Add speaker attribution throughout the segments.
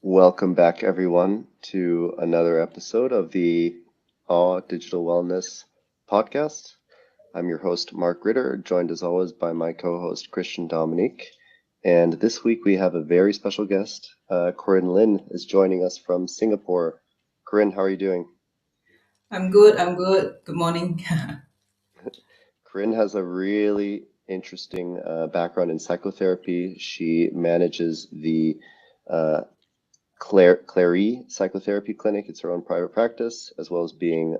Speaker 1: Welcome back, everyone, to another episode of the Awe Digital Wellness podcast. I'm your host, Mark Ritter, joined as always by my co host, Christian Dominique. And this week we have a very special guest. Corrine Lin is joining us from Singapore. Corrine, how are you doing?
Speaker 2: I'm good. I'm good. Good morning.
Speaker 1: Corinne has a really interesting background in psychotherapy. She manages the uh, Clary Psychotherapy Clinic. It's her own private practice, as well as being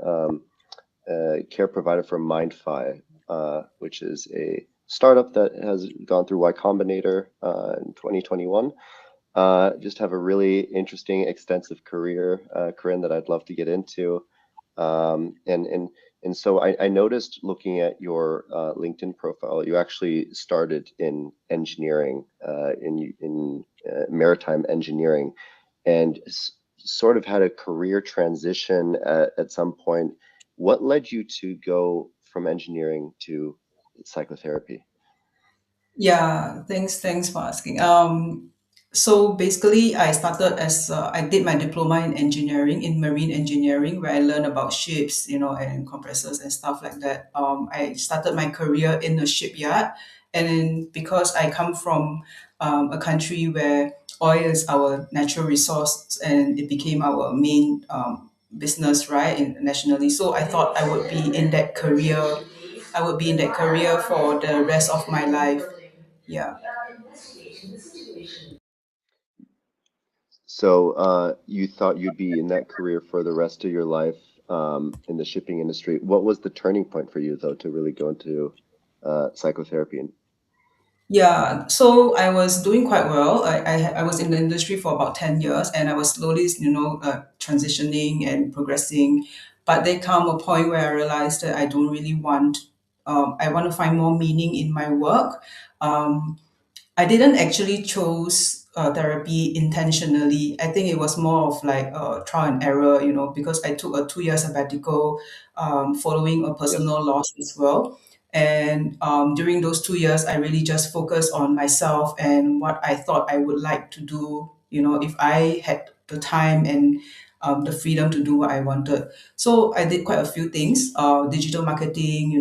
Speaker 1: a care provider for MindFi, which is a startup that has gone through Y Combinator in 2021. Just have a really interesting, extensive career, Corinne, that I'd love to get into. Um, and and and so I noticed looking at your LinkedIn profile, you actually started in engineering, in maritime engineering, and sort of had a career transition at some point. What led you to go from engineering to psychotherapy?
Speaker 2: Yeah, thanks for asking. So basically, I started as I did my diploma in engineering, in marine engineering, where I learned about ships, and compressors and stuff like that. I started my career in a shipyard, and then because I come from a country where oil is our natural resource, and it became our main business, right, nationally. So I thought I would be in that career. I would be in that career for the rest of my life. Yeah.
Speaker 1: So you thought you'd be in that career for the rest of your life in the shipping industry. What was the turning point for you, though, to really go into psychotherapy? And
Speaker 2: Yeah, so I was doing quite well. I was in the industry for about 10 years and I was slowly, transitioning and progressing. But there come a point where I realized that I don't really I want to find more meaning in my work. Um, I didn't actually choose therapy intentionally. I think it was more of like trial and error, because I took a 2 year sabbatical following a
Speaker 1: yes,
Speaker 2: personal loss as well. And during those 2 years, I really just focused on myself and what I thought I would like to do, if I had the time and the freedom to do what I wanted. So I did quite a few things, digital marketing,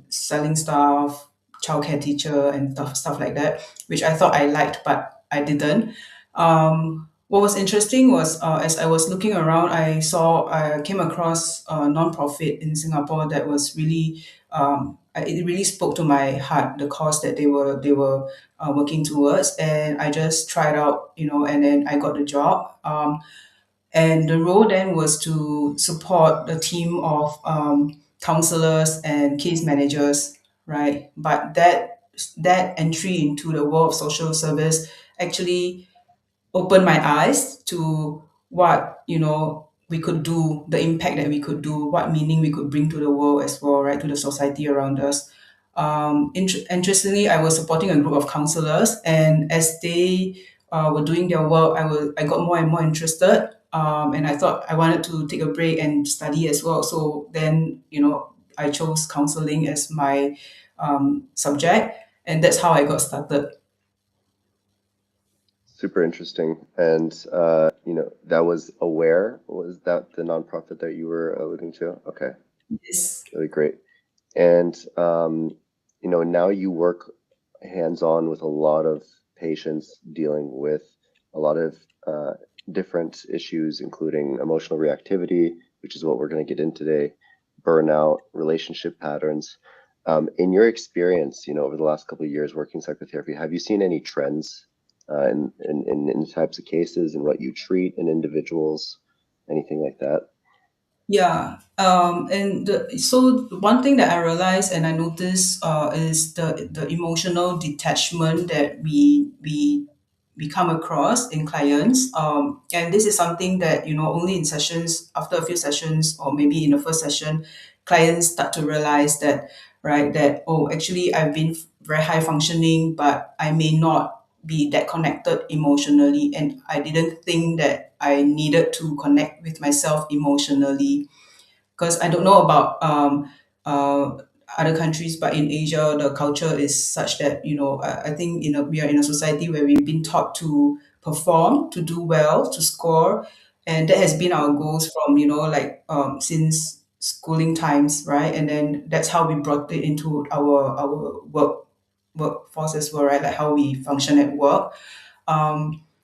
Speaker 2: selling stuff, childcare teacher and stuff like that, which I thought I liked, but I didn't. What was interesting was as I was looking around, I came across a nonprofit in Singapore that was really it really spoke to my heart, the cause that they were working towards, and I just tried out, and then I got the job. And the role then was to support the team of counselors and case managers, right? But that entry into the world of social service actually opened my eyes to what we could do, the impact that we could do, what meaning we could bring to the world as well, right, to the society around us. Interestingly, I was supporting a group of counselors, and as they were doing their work, I got more and more interested, and I thought I wanted to take a break and study as well. So then, I chose counseling as my subject, and that's how I got started.
Speaker 1: super interesting. And that was Aware. Was that the nonprofit that you were alluding to? Okay,
Speaker 2: Yes.
Speaker 1: really great. And now you work hands-on with a lot of patients dealing with a lot of uh, different issues, including emotional reactivity, which is what we're going to get in today, burnout, relationship patterns. In your experience, over the last couple of years working psychotherapy, have you seen any trends in the types of cases and what you treat in individuals, anything like that?
Speaker 2: Yeah, so one thing that I realized and I noticed is the emotional detachment that we come across in clients, and this is something that only in sessions, after a few sessions or maybe in the first session, clients start to realize that, right, that, oh, actually I've been very high functioning, but I may not be that connected emotionally, and I didn't think that I needed to connect with myself emotionally, because I don't know about other countries, but in Asia, the culture is such that I think we are in a society where we've been taught to perform, to do well, to score. And that has been our goals from, like since schooling times, right? And then that's how we brought it into our workforce as well, right? Like how we function at work.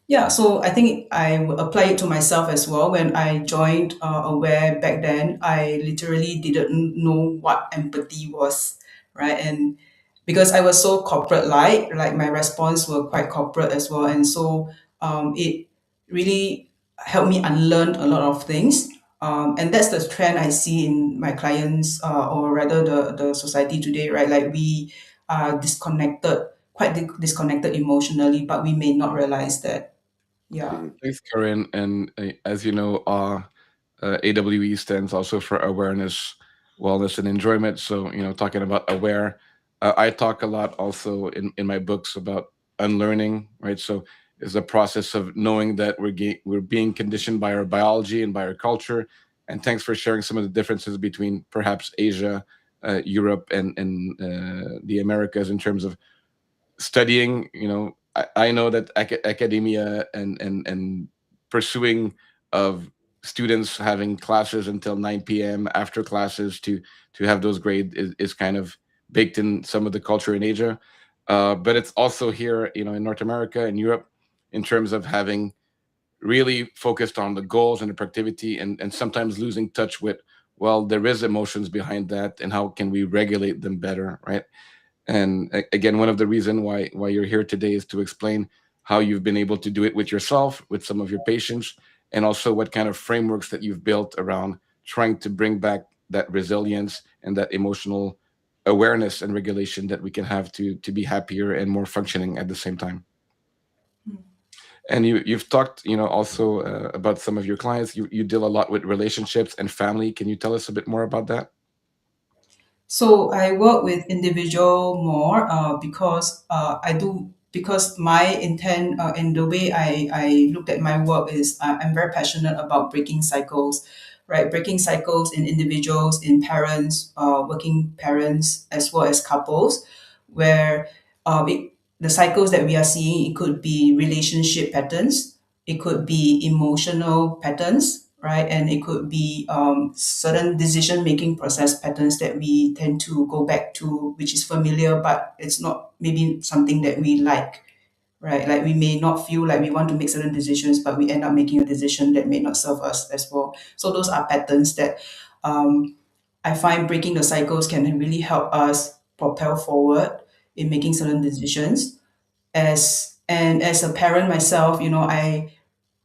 Speaker 2: Yeah, so I think I would apply it to myself as well. When I joined Aware back then, I literally didn't know what empathy was, right? And because I was so corporate like my response were quite corporate as well. And so it really helped me unlearn a lot of things. And that's the trend I see in my clients, or rather the society today, right? Like we are disconnected, quite disconnected emotionally, but we may not realize that. Yeah.
Speaker 1: Mhm.
Speaker 3: Thanks, Corinne. And as you know, AWE stands also for awareness, wellness, and enjoyment. So, talking about aware, I talk a lot also in my books about unlearning, right? So, it's a process of knowing that we're being conditioned by our biology and by our culture. And thanks for sharing some of the differences between perhaps Asia, Europe, and the Americas in terms of studying. I know that academia and pursuing of students having classes until 9 p.m. after classes to have those grades is kind of baked in some of the culture in Asia, but it's also here, in North America and Europe, in terms of having really focused on the goals and the productivity, and sometimes losing touch with, well, there is emotions behind that, and how can we regulate them better, right? And again, one of the reason why you're here today is to explain how you've been able to do it with yourself, with some of your patients, and also what kind of frameworks that you've built around trying to bring back that resilience and that emotional awareness and regulation that we can have to be happier and more functioning at the same time. And you've talked, also about some of your clients. You deal a lot with relationships and family. Can you tell us a bit more about that?
Speaker 2: So I work with individual more, because my intent, and the way I looked at my work is, I'm very passionate about breaking cycles, right? Breaking cycles in individuals, in parents, working parents, as well as couples, where the cycles that we are seeing, it could be relationship patterns, it could be emotional patterns, right? And it could be certain decision making process patterns that we tend to go back to, which is familiar, but it's not maybe something that we like, right? Like we may not feel like we want to make certain decisions, but we end up making a decision that may not serve us as well. So those are patterns that um, I find breaking the cycles can really help us propel forward in making certain decisions. As a parent myself, I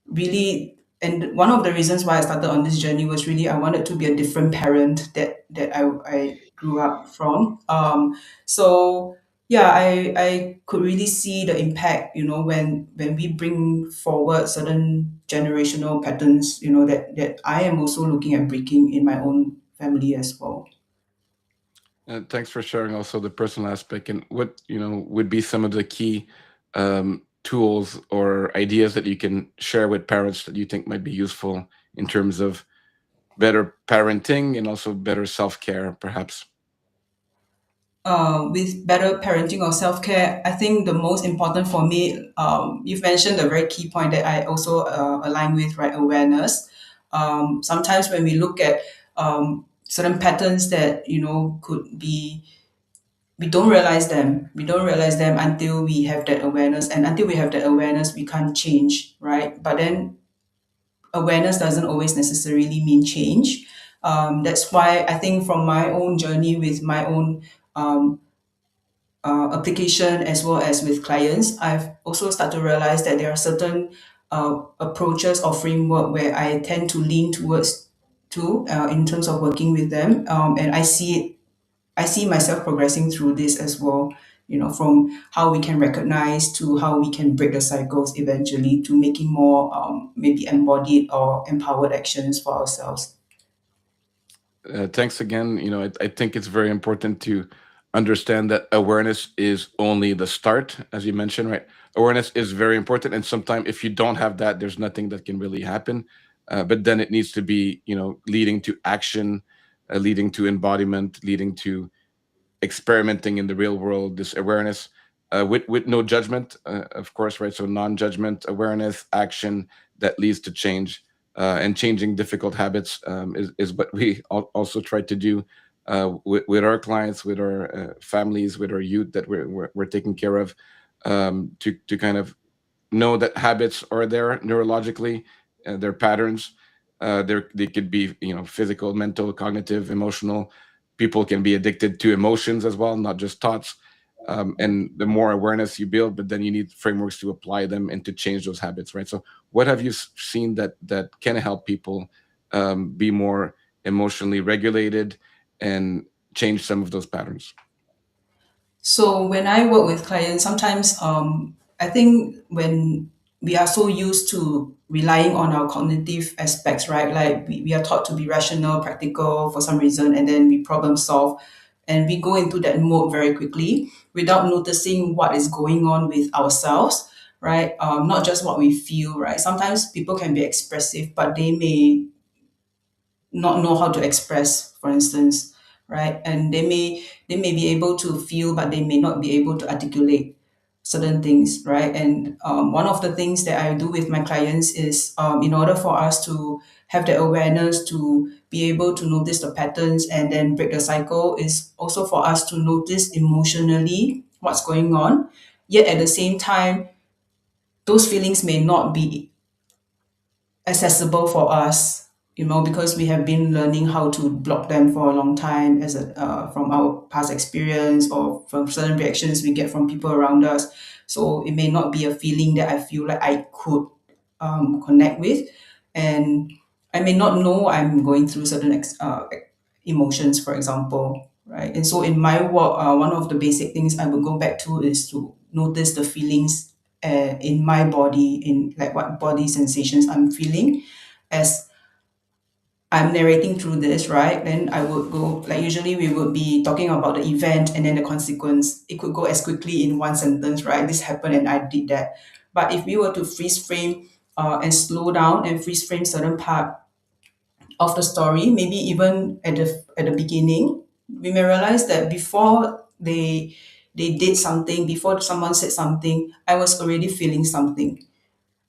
Speaker 2: really, and one of the reasons why I started on this journey was really I wanted to be a different parent that I grew up from. So yeah, I could really see the impact, when we bring forward certain generational patterns, that I am also looking at breaking in my own family as well.
Speaker 3: Thanks for sharing also the personal aspect, and what would be some of the key tools or ideas that you can share with parents that you think might be useful in terms of better parenting and also better self-care, perhaps.
Speaker 2: With better parenting or self-care, I think the most important for me, you've mentioned a very key point that I also align with, right? Awareness. Sometimes when we look at certain patterns that, could be, we don't realize them. We don't realize them until we have that awareness. And until we have that awareness, we can't change, right? But then awareness doesn't always necessarily mean change. That's why I think from my own journey with my own um, application as well as with clients, I've also started to realize that there are certain approaches or framework where I tend to lean towards in terms of working with them, and I see myself progressing through this as well. From how we can recognize to how we can break the cycles eventually to making more maybe embodied or empowered actions for ourselves.
Speaker 3: Thanks again. I think it's very important to understand that awareness is only the start, as you mentioned, right? Awareness is very important, and sometimes if you don't have that, there's nothing that can really happen. But then it needs to be, leading to action, leading to embodiment, leading to experimenting in the real world. This awareness. with no judgment, of course, right? So non-judgment, awareness, action that leads to change, and changing difficult habits is what we also try to do with our clients, with our families, with our youth that we're taking care of, to kind of know that habits are there neurologically, they're patterns. They could be, physical, mental, cognitive, emotional. People can be addicted to emotions as well, not just thoughts. And the more awareness you build, but then you need frameworks to apply them and to change those habits, right? So, what have you seen that can help people be more emotionally regulated and change some of those patterns?
Speaker 2: So when I work with clients, sometimes I think when we are so used to relying on our cognitive aspects, right? Like we are taught to be rational, practical for some reason, and then we problem solve. And we go into that mode very quickly without noticing what is going on with ourselves, right? Not just what we feel, right? Sometimes people can be expressive, but they may not know how to express, for instance, right? And they may be able to feel, but they may not be able to articulate certain things, right? And one of the things that I do with my clients is, in order for us to have the awareness to be able to notice the patterns and then break the cycle, is also for us to notice emotionally what's going on. Yet at the same time, those feelings may not be accessible for us, because we have been learning how to block them for a long time, from our past experience or from certain reactions we get from people around us. So it may not be a feeling that I feel like I could connect with, and I may not know I'm going through certain emotions, for example, right? And so in my work, one of the basic things I would go back to is to notice the feelings in my body, in like what body sensations I'm feeling as I'm narrating through this, right? Then I would go, like, usually we would be talking about the event and then the consequence. It could go as quickly in one sentence, right? This happened and I did that. But if we were to freeze frame and slow down and freeze frame certain part of the story, maybe even at the beginning, we may realize that before they did something, before someone said something, I was already feeling something.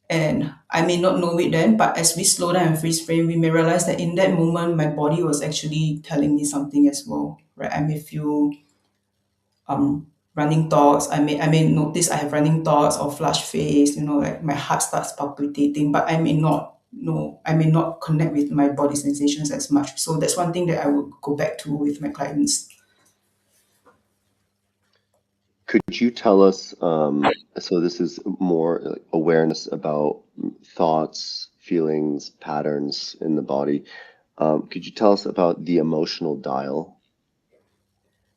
Speaker 2: And I may not know it then, but as we slow down and freeze frame, we may realize that in that moment, my body was actually telling me something as well, right? I may feel running thoughts. I may notice I have running thoughts or flush face, like my heart starts palpitating, but I may not know, I may not connect with my body sensations as much. So that's one thing that I would go back to with my clients.
Speaker 1: Could you tell us, so this is more like awareness about thoughts, feelings, patterns in the body. Could you tell us about the emotional dial?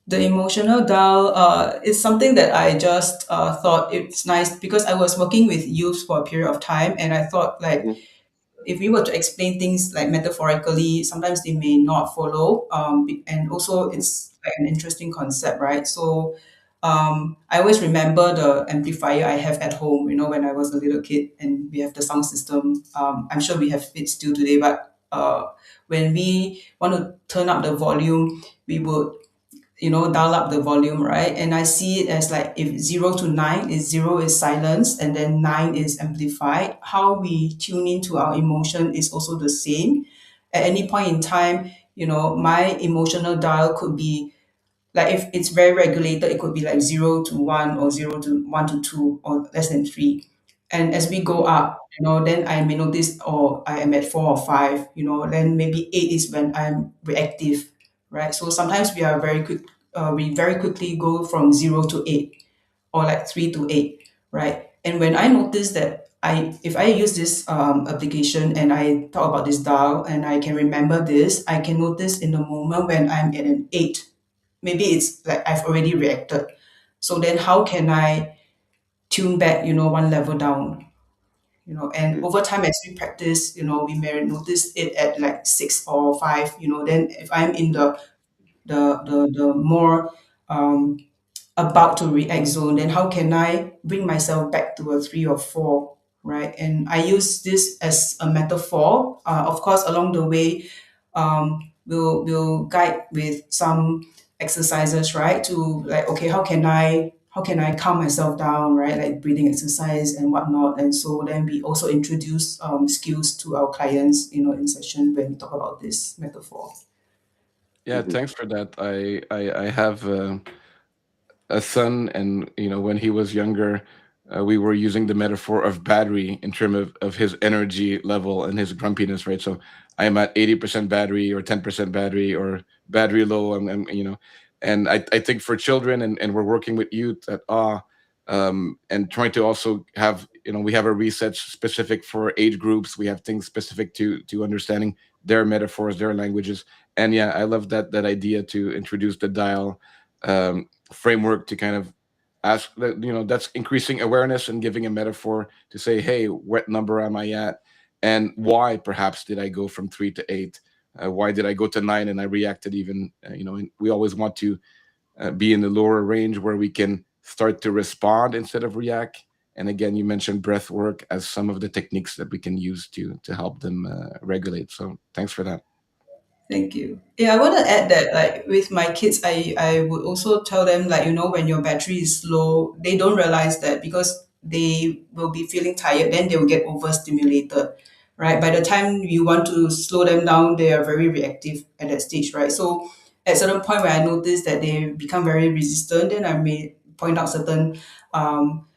Speaker 2: The emotional dial is something that I just thought it's nice because I was working with youth for a period of time, and I thought, like,
Speaker 1: Mhm.
Speaker 2: if we were to explain things like metaphorically, sometimes they may not follow. And also it's like an interesting concept, right? So I always remember the amplifier I have at home, when I was a little kid and we have the sound system. I'm sure we have it still today, but when we want to turn up the volume, we would dial up the volume, right? And I see it as like if 0 to 9 is 0 is silence and then 9 is amplified. How we tune into our emotion is also the same. At any point in time, my emotional dial could be like, if it's very regulated, it could be like 0 to 1 or 0 to 1 to 2 or less than 3. And as we go up, then I may notice, oh, I am at 4 or 5, then maybe 8 is when I'm reactive, right? So sometimes we are very quick, we very quickly go from 0 to 8 or like 3 to 8, right? And when I notice that if I use this application and I talk about this dial and I can remember this, I can notice in the moment when I'm at an 8, maybe it's like I've already reacted. So then how can I tune back, one level down? And
Speaker 1: Mm.
Speaker 2: over time as we practice, we may notice it at like 6 or 5, then if I'm in the more um about to react zone, then how can I bring myself back to a 3 or 4, right? And I use this as a metaphor. Of course, along the way, we'll guide with some exercises, right? To like, okay, how can I how can I calm myself down, right? Like breathing exercise and whatnot. And so then we also introduce skills to our clients, in session when we talk about this metaphor.
Speaker 3: Yeah,
Speaker 1: Hmm.
Speaker 3: thanks for that. I have a son, and when he was younger, we were using the metaphor of battery in terms of his energy level and his grumpiness, right? So I'm at 80% battery or 10% battery or battery low. And I think for children, and we're working with youth at and trying to also have, we have a research specific for age groups. We have things specific to understanding their metaphors, their languages. And yeah, I love that idea to introduce the dial framework to kind of ask that, that's increasing awareness and giving a metaphor to say, hey, what number am I at, and why perhaps did I go from 3 to 8, why did I go to 9 and I reacted even, and we always want to be in the lower range where we can start to respond instead of react. And again, you mentioned breath work as some of the techniques that we can use to help them regulate. So thanks for that.
Speaker 2: Thank you. Yeah, I want to add that, like, with my kids, I would also tell them, like, when your battery is low, they don't realize that because they will be feeling tired, then they will get overstimulated, right? By the time you want to slow them down, they are very reactive at that stage, right? So at certain point where I notice that they become very resistant, then I may point out certain um,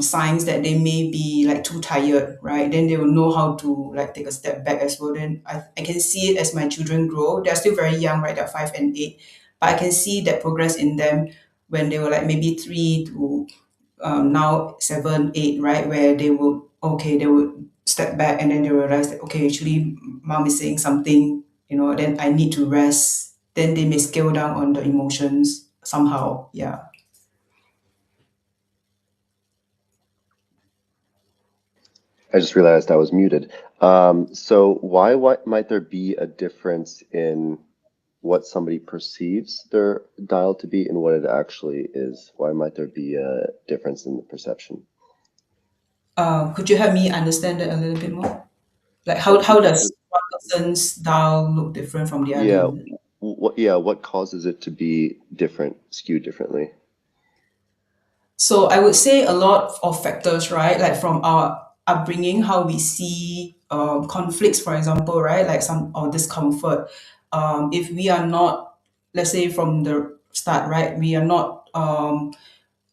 Speaker 2: signs that they may be like too tired, right? Then they will know how to like take a step back as well. Then I can see it as my children grow. They're still very young, right? They're 5 and 8, but I can see that progress in them when they were like maybe 3 to now 7, 8, right? Where they would step back and then they realize that, okay, actually, mom is saying something, then I need to rest. Then they may scale down on the emotions somehow. Yeah.
Speaker 1: I just realized I was muted. So why might there be a difference in what somebody perceives their dial to be and what it actually is? Why might there be a difference in the perception?
Speaker 2: Could you help me understand that a little bit more? Like
Speaker 1: Uh,
Speaker 2: how does one person's dial look different from the
Speaker 1: yeah,
Speaker 2: other?
Speaker 1: what causes it to be different, skewed differently?
Speaker 2: So I would say a lot of factors, right? Like from our upbringing, how we see conflicts, for example, right? Like some or discomfort. If we are not, let's say from the start, right? We are not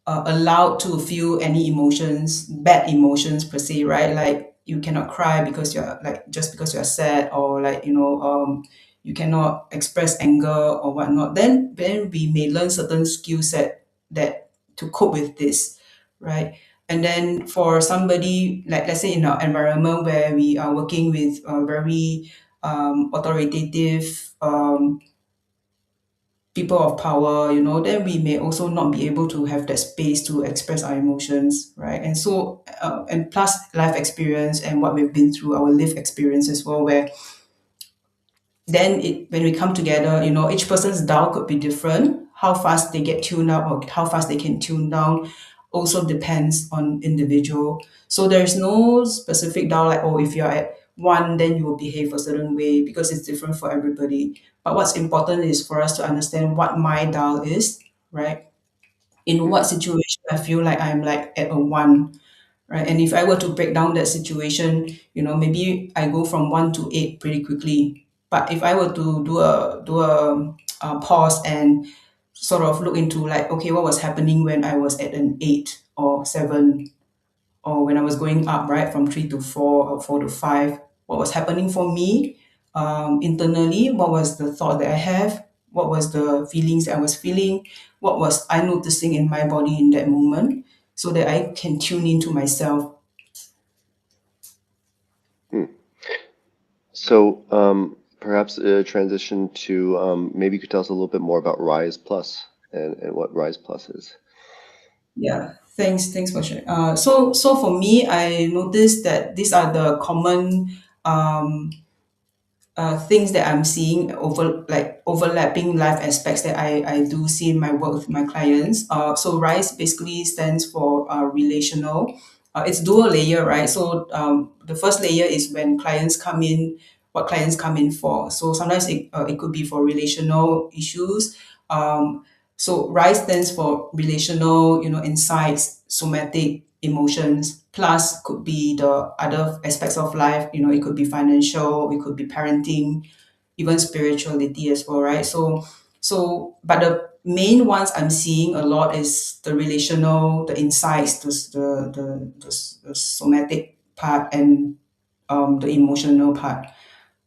Speaker 2: allowed to feel any emotions, bad emotions per se, right? Like you cannot cry because you're like just because you're sad, or like you cannot express anger or whatnot. Then we may learn certain skill set that to cope with this, right? And then for somebody like, let's say, in our environment where we are working with very authoritative people of power, then we may also not be able to have that space to express our emotions, right? And so, and plus life experience and what we've been through, our life experience as well, where then when we come together, each person's dial could be different. How fast they get tuned up or how fast they can tune down also depends on individual. So there's no specific dial like, oh, if you're at 1, then you will behave a certain way, because it's different for everybody. But what's important is for us to understand what my dial is, right? In what
Speaker 1: Hmm.
Speaker 2: situation I feel like I'm like at a 1, right? And if I were to break down that situation, maybe I go from 1 to 8 pretty quickly. But if I were to do a pause and sort of look into like, okay, what was happening when I was at an 8 or 7, or when I was going up, right, from 3 to 4 or 4 to 5, what was happening for me internally, what was the thought that I have, what was the feelings I was feeling, what was I noticing in my body in that moment, so that I can tune into myself.
Speaker 1: Hmm. So perhaps a transition to maybe you could tell us a little bit more about Rise Plus and what Rise Plus is.
Speaker 2: Yeah, thanks for sharing. So for me, I noticed that these are the common um, things that I'm seeing overlapping life aspects that I do see in my work with my clients. So RISE basically stands for relational. It's dual layer, right? So the first layer is when clients come in, what clients come in for. So sometimes it could be for relational issues. Um, So RISE stands for relational, insights, somatic, emotions, plus could be the other aspects of life, it could be financial, it could be parenting, even spirituality as well, right? But the main ones I'm seeing a lot is the relational, the insights, the somatic part, and the emotional part.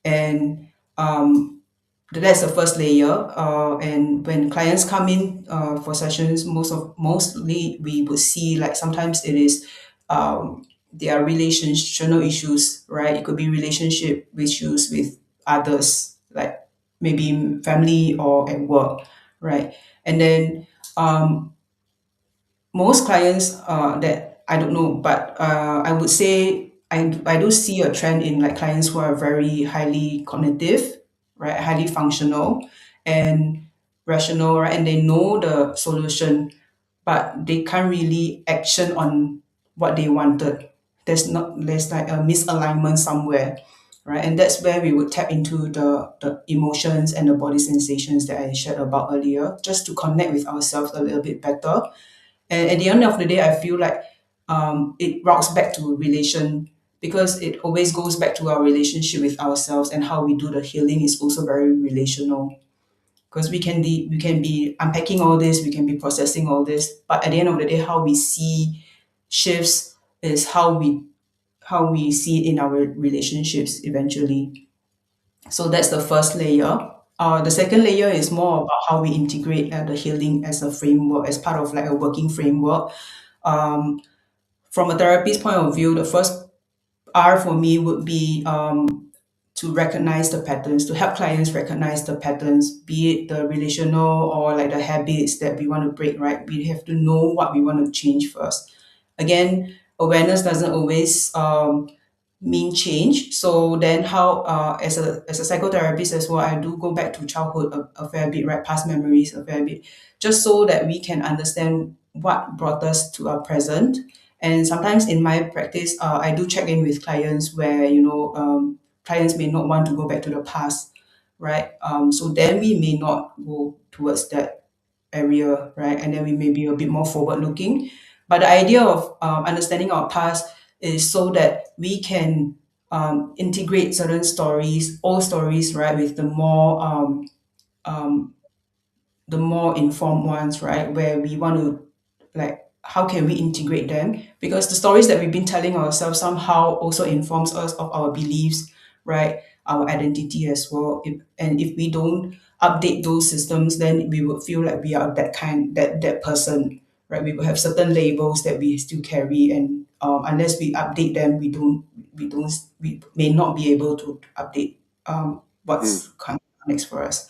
Speaker 2: And that's the first layer. And when clients come in for sessions, mostly we would see, like, sometimes it is there are relational issues, right? It could be relationship issues with others, like maybe family or at work, right? And then most clients that I don't know, but I would say I do see a trend in, like, clients who are very highly cognitive, right, highly functional and rational, right, and they know the solution, but they can't really action on what they wanted. There's like a misalignment somewhere, right? And that's where we would tap into the emotions and the body sensations that I shared about earlier, just to connect with ourselves a little bit better. And at the end of the day, I feel like it routes back to relation, because it always goes back to our relationship with ourselves, and how we do the healing is also very relational. Because we can be unpacking all this, we can be processing all this, but at the end of the day, how we see shifts is how we see it in our relationships eventually. So that's the first layer. The second layer is more about how we integrate the healing as a framework, as part of like a working framework. Um, from a therapist point of view, the first R for me would be to recognize the patterns, to help clients recognize the patterns, be it the relational or like the habits that we want to break, right? We have to know what we want to change first. Again, awareness doesn't always mean change. So then how, as a psychotherapist as well, I do go back to childhood a fair bit, right? Past memories a fair bit, just so that we can understand what brought us to our present. And sometimes in my practice, I do check in with clients where, clients may not want to go back to the past, right? So then we may not go towards that area, right? And then we may be a bit more forward looking. But the idea of understanding our past is so that we can integrate certain stories, old stories, right, with um, the more informed ones, right, where we want to, like, how can we integrate them? Because the stories that we've been telling ourselves somehow also informs us of our beliefs, right, our identity as well. And if we don't update those systems, then we would feel like we are that person, right? We will have certain labels that we still carry, and unless we update them, we may not be able to update
Speaker 1: Hmm.
Speaker 2: what's coming next for us.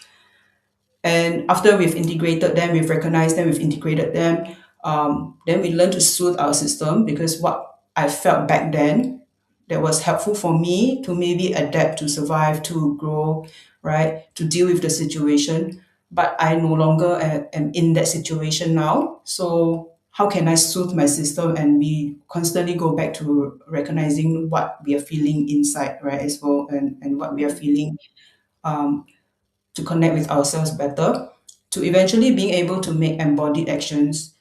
Speaker 2: And after we've integrated them, we've recognized them, we've integrated them, then we learn to soothe our system, because what I felt back then that was helpful for me to maybe adapt, to survive, to grow, right, to deal with the situation. But I no longer am in that situation now. So how can I soothe my system, and we constantly go back to recognizing what we are feeling inside, right, as well, and what we are feeling, um, to connect with ourselves better, to eventually being able to make embodied actions,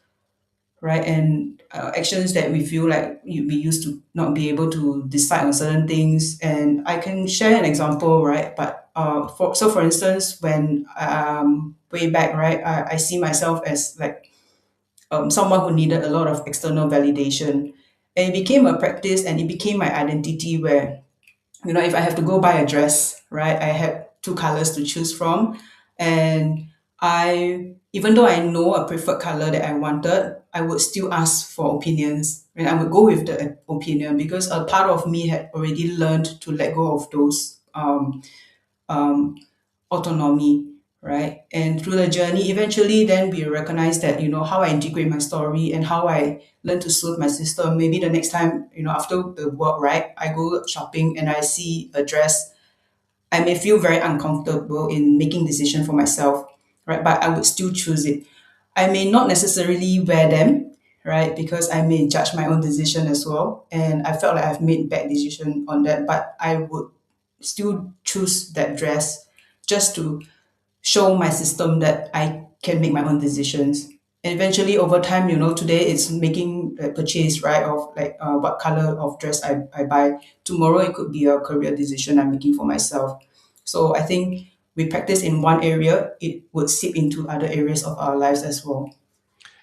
Speaker 2: right? And actions that we feel like we used to not be able to decide on certain things. And I can share an example, right? But for instance, when way back, right, I see myself as like someone who needed a lot of external validation. And it became a practice, and it became my identity, where, if I have to go buy a dress, right, I had two colors to choose from. And even though I know a preferred color that I wanted, I would still ask for opinions. And I would go with the opinion, because a part of me had already learned to let go of those um, autonomy, right? And through the journey, eventually, then we recognize that, how I integrate my story and how I learn to soothe my system. Maybe the next time, after the work, right, I go shopping and I see a dress, I may feel very uncomfortable in making decision for myself, right? But I would still choose it. I may not necessarily wear them, right? Because I may judge my own decision as well. And I felt like I've made bad decision on that, but I would still choose that dress, just to show my system that I can make my own decisions. And eventually, over time, today it's making a purchase, right? Of like what color of dress I buy. Tomorrow, it could be a career decision I'm making for myself. So I think we practice in one area, it would seep into other areas of our lives as well.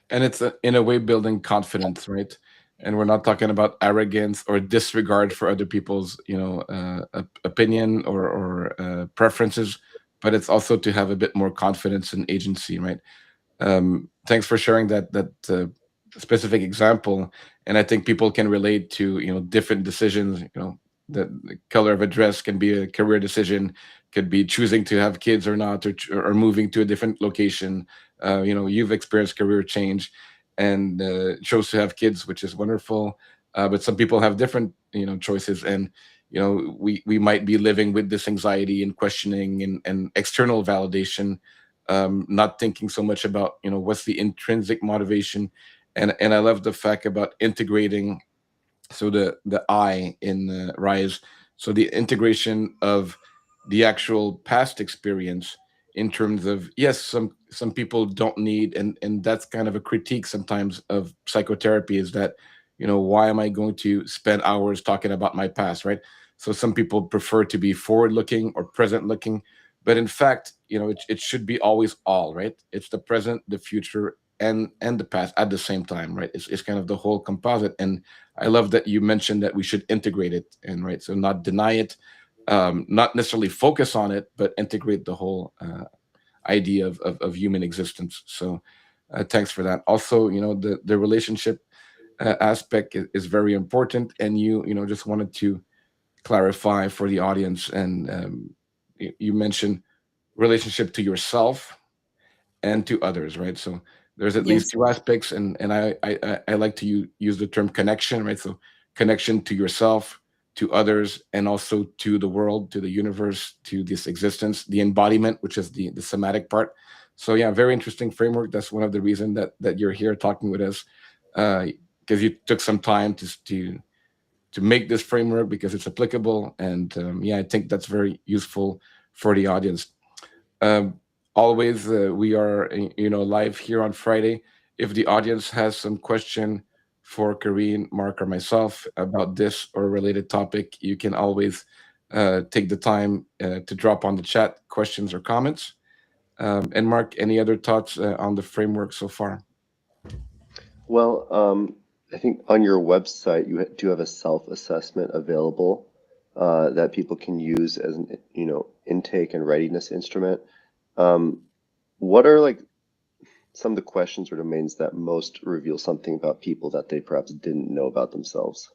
Speaker 3: And it's in a way building confidence, right? And we're not talking about arrogance or disregard for other people's opinion or preferences, but it's also to have a bit more confidence and agency, right? Thanks for sharing that specific example, and I think people can relate to different decisions. The color of a dress can be a career decision, could be choosing to have kids or not, or moving to a different location. You've experienced career change, and chose to have kids, which is wonderful. But some people have different choices, and we might be living with this anxiety and questioning and external validation, not thinking so much about what's the intrinsic motivation. And I love the fact about integrating, so the I in rise, so the integration of the actual past experience, in terms of, yes, some people don't need, and that's kind of a critique sometimes of psychotherapy, is that why am I going to spend hours talking about my past, right? So some people prefer to be forward looking or present looking, but in fact it should be always all, right? It's the present, the future, and the past at the same time, right? It's kind of the whole composite. And I love that you mentioned that we should integrate it, and right, so not deny it, not necessarily focus on it, but integrate the whole idea of human existence. So thanks for that. Also, the relationship aspect is very important, and just wanted to clarify for the audience. And you mentioned relationship to yourself and to others, right? So there's at least
Speaker 2: Yes.
Speaker 3: two aspects, and I like to use the term connection, right? So connection to yourself, to others, and also to the world, to the universe, to this existence, the embodiment, which is the somatic part. So yeah, very interesting framework. That's one of the reasons that you're here talking with us, because you took some time to make this framework, because it's applicable. And yeah, I think that's very useful for the audience. um, Always, we are live here on Friday. If the audience has some question for Karine, Mark, or myself about this or a related topic, you can always take the time to drop on the chat questions or comments. And Mark, any other thoughts on the framework so far?
Speaker 1: Well, I think on your website you do have a self-assessment available that people can use as an, intake and readiness instrument. Um, what are like some of the questions or domains that most reveal something about people that they perhaps didn't know about themselves?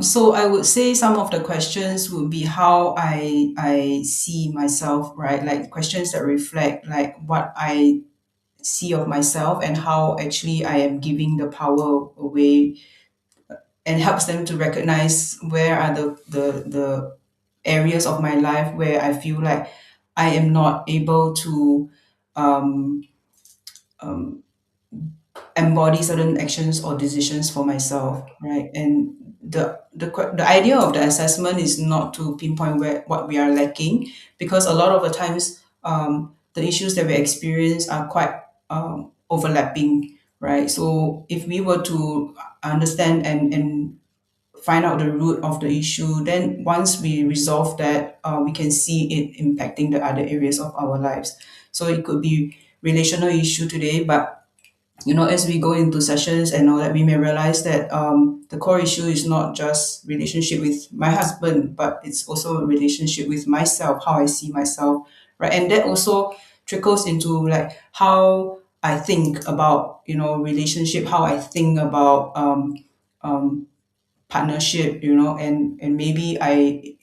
Speaker 2: So I would say some of the questions would be how I see myself, right? Like questions that reflect like what I see of myself and how actually I am giving the power away, and helps them to recognize where are the areas of my life where I feel like I am not able to um, um, embody certain actions or decisions for myself, right? And the idea of the assessment is not to pinpoint where what we are lacking, because a lot of the times the issues that we experience are quite overlapping, right? So if we were to understand and find out the root of the issue, then once we resolve that, we can see it impacting the other areas of our lives. So it could be relational issue today, but as we go into sessions and all that, we may realize that the core issue is not just relationship with my husband, but it's also a relationship with myself, how I see myself, right? And that also trickles into like how I think about relationship, how I think about um, partnership, and maybe I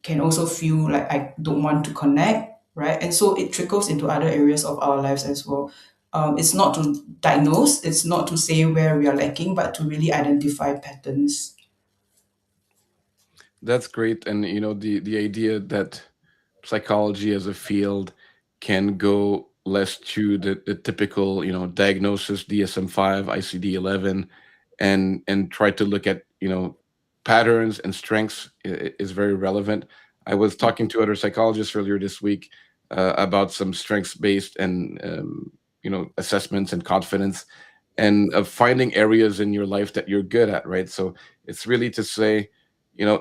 Speaker 2: can also feel like I don't want to connect, right? And so it trickles into other areas of our lives as well. It's not to diagnose, it's not to say where we are lacking, but to really identify patterns.
Speaker 3: That's great. And the idea that psychology as a field can go less to the typical diagnosis, DSM-5, ICD-11, and try to look at patterns and strengths is very relevant. I was talking to other psychologists earlier this week, about some strengths based and assessments and confidence, and of finding areas in your life that you're good at, right? So it's really to say,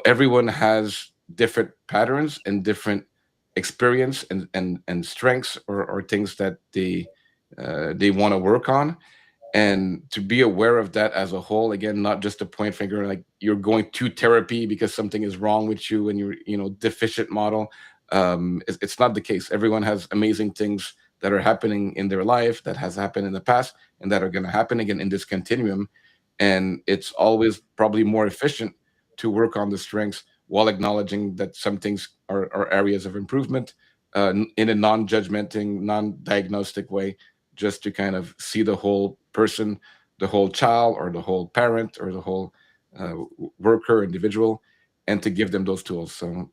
Speaker 3: everyone has different patterns and different experience and strengths, or things that they want to work on, and to be aware of that as a whole. Again, not just a point finger like you're going to therapy because something is wrong with you and you're deficient model. It's not the case. Everyone has amazing things that are happening in their life, that has happened in the past, and that are going to happen again in this continuum. And it's always probably more efficient to work on the strengths while acknowledging that some things are areas of improvement, in a non-judgmenting, non-diagnostic way, just to kind of see the whole person, the whole child, or the whole parent, or the whole worker, individual, and to give them those tools. So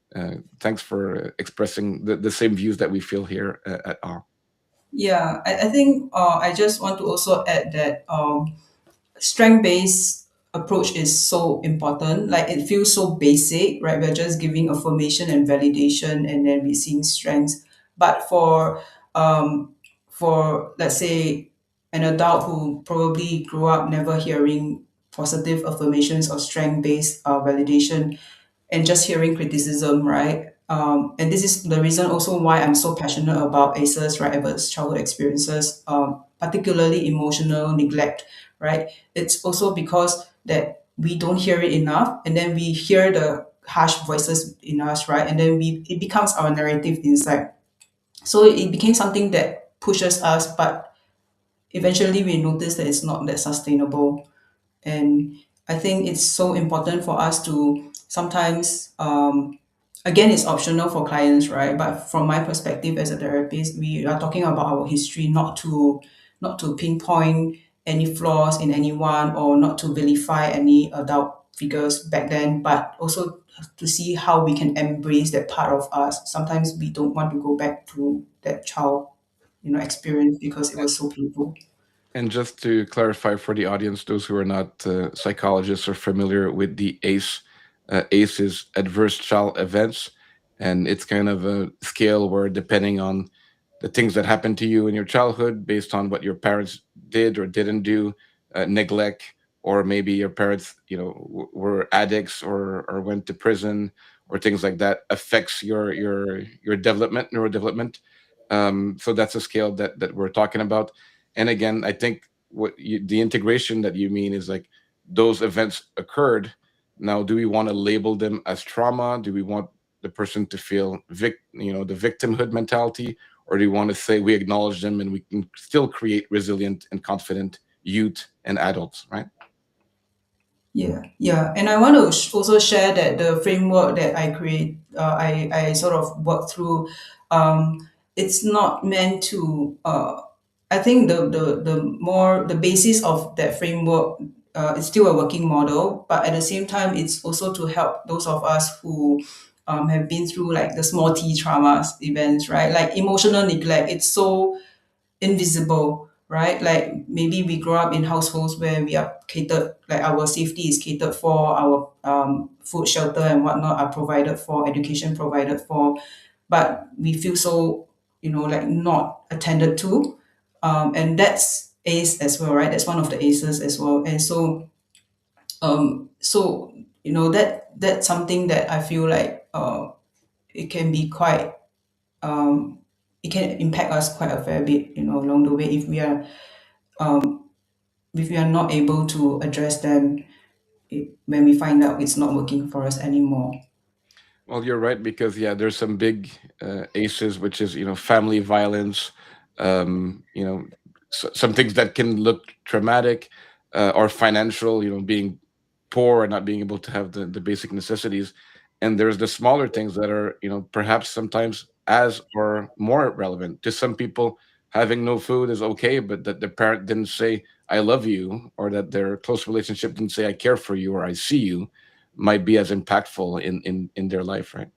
Speaker 3: thanks for expressing the same views that we feel here at all.
Speaker 2: Yeah, I think I just want to also add that strength based approach is so important. Like it feels so basic, right? We're just giving affirmation and validation, and then we're seeing strengths. But um, for let's say an adult who probably grew up never hearing positive affirmations or strength based validation, and just hearing criticism, right? And this is the reason also why I'm so passionate about ACEs, right? Adverse childhood experiences, particularly emotional neglect, right? It's also because that we don't hear it enough, and then we hear the harsh voices in us, right? And then it becomes our narrative inside. So it became something that pushes us, but eventually we notice that it's not that sustainable. And I think it's so important for us to sometimes, again, it's optional for clients, right? But from my perspective as a therapist, we are talking about our history, not to pinpoint any flaws in anyone, or not to vilify any adult figures back then, but also to see how we can embrace that part of us. Sometimes we don't want to go back to that child, experience, because it was so painful.
Speaker 3: And just to clarify for the audience, those who are not psychologists or familiar with the ACE is adverse child events, and it's kind of a scale where, depending on the things that happened to you in your childhood, based on what your parents did or didn't do, neglect, or maybe your parents, were addicts, or went to prison, or things like that, affects your development, neurodevelopment. So that's a scale that we're talking about. And again, I think the integration that you mean is like those events occurred. Now, do we want to label them as trauma? Do we want the person to feel the victimhood mentality, or do we want to say we acknowledge them and we can still create resilient and confident youth and adults, right?
Speaker 2: Yeah, yeah, and I want to also share that the framework that I sort of work through, it's not meant to. I think the basis of that framework is still a working model, but at the same time, it's also to help those of us who have been through like the small T traumas events, right? Like emotional neglect. It's so invisible, right? Like maybe we grow up in households where we are catered, like our safety is catered for, our food, shelter, and whatnot are provided for, education provided for, but we feel so, like not attended to. And that's ACE as well, right? That's one of the ACEs as well. And so that's something that I feel like it can be quite it can impact us quite a fair bit, along the way, if we are not able to address them, when we find out it's not working for us anymore.
Speaker 3: Well, you're right, because yeah, there's some big ACEs, which is family violence, some things that can look traumatic, or financial, being poor and not being able to have the basic necessities, and there's the smaller things that are perhaps sometimes as or more relevant to some people. Having no food is okay, but that the parent didn't say I love you, or that their close relationship didn't say I care for you or I see you, might be as impactful in their life, right?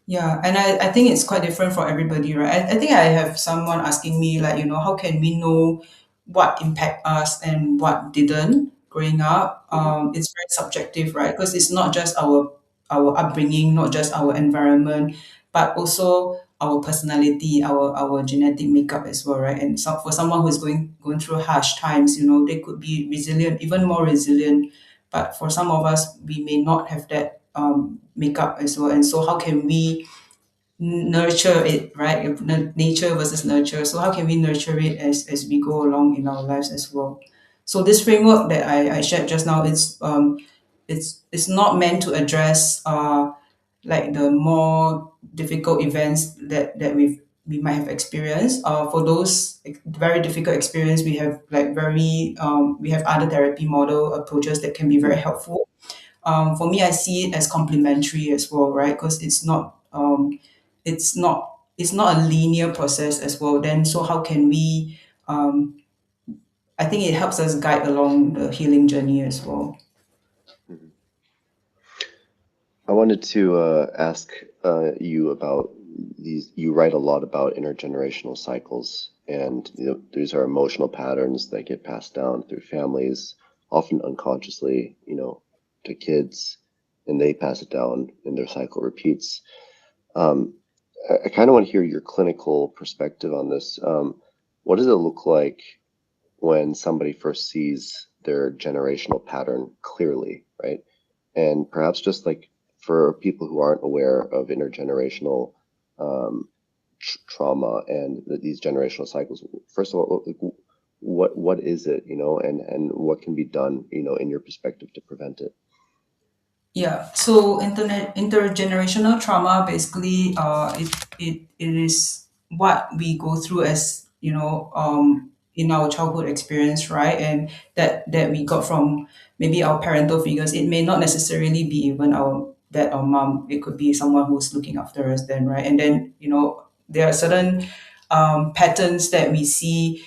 Speaker 2: Yeah, and I think it's quite different for everybody, right? I think I have someone asking me, like, how can we know what impact us and what didn't growing up?
Speaker 1: Hmm.
Speaker 2: It's very subjective, right? Because it's not just our upbringing, not just our environment, but also our personality, our genetic makeup as well, right? And so for someone who's going through harsh times, they could be resilient, even more resilient. But for some of us, we may not have that makeup as well. And so, how can we nurture it, right? If nature versus nurture. So how can we nurture it as we go along in our lives as well? So this framework that I shared just now, it's not meant to address like the more difficult events that we might have experienced. For those very difficult experience, we have like we have other therapy model approaches that can be very
Speaker 1: Mm,
Speaker 2: helpful. For me, I see it as complementary as well, right? Because it's not a linear process as well. Then, so how can we? I think it helps us guide along the healing journey as well.
Speaker 1: mhm. I wanted to ask you about these. You write a lot about intergenerational cycles, and these are emotional patterns that get passed down through families, often unconsciously, to kids, and they pass it down, and their cycle repeats. Um, I kind of want to hear your clinical perspective on this. What does it look like when somebody first sees their generational pattern clearly, right? And perhaps just like for people who aren't aware of intergenerational um, trauma and these generational cycles, first of all, like, what is it, and what can be done, in your perspective to prevent it?
Speaker 2: Yeah, so intergenerational trauma basically it is what we go through as in our childhood experience, right? And that we got from maybe our parental figures. It may not necessarily be even our dad or mom. It could be someone who's looking after us then, right? And then there are certain patterns that we see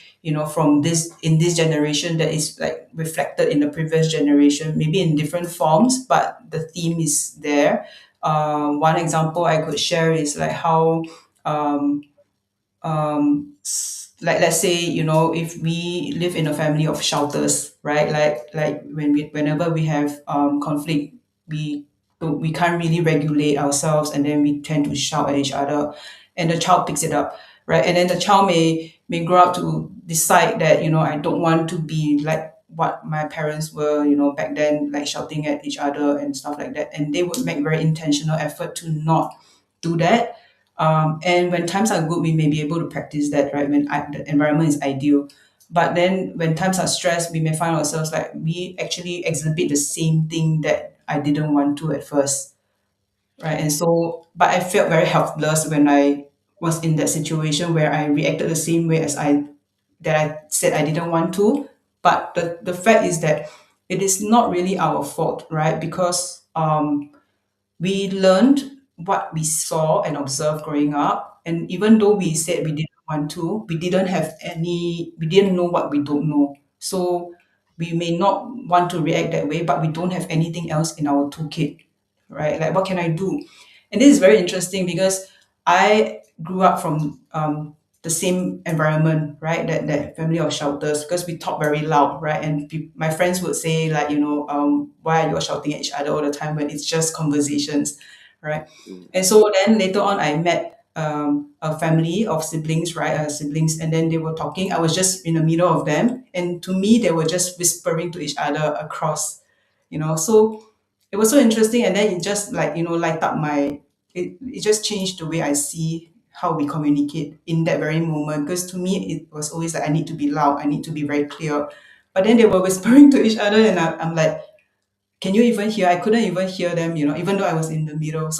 Speaker 2: from this in this generation that is like reflected in the previous generation, maybe in different forms, but the theme is there. One example I could share is like how um, like let's say if we live in a family of shouters, right? Like whenever we have conflict, we we can't really regulate ourselves, and then we tend to shout at each other, and the child picks it up, right? And then the child may grow up to decide that I don't want to be like what my parents were back then, like shouting at each other and stuff like that, and they would make very intentional effort to not do that. And when times are good, we may be able to practice that, right? When the environment is ideal. But then when times are stressed, we may find ourselves like we actually exhibit the same thing that I didn't want to at first, right? And so, but I felt very helpless when I was in that situation where I reacted the same way as I said I didn't want to. But the fact is that it is not really our fault, right? Because we learned what we saw and observed growing up. And even though we said we didn't want to, we didn't know what we don't know. So we may not want to react that way, but we don't have anything else in our toolkit, right? Like, what can I do? And this is very interesting because I grew up from the same environment, right? That family of shelters, because we talk very loud, right? And my friends would say like, why are you all shouting at each other all the time when it's just conversations, right?
Speaker 1: Mm,
Speaker 2: And so then later on, I met a family of siblings, right? Siblings, and then they were talking. I was just in the middle of them, and to me, they were just whispering to each other across, So it was so interesting, and then it just like light up it just changed the way I see how we communicate in that very moment. Because to me, it was always like I need to be loud, I need to be very clear. But then they were whispering to each other, and I'm like, can you even hear? I couldn't even hear them, even though I was in the middle.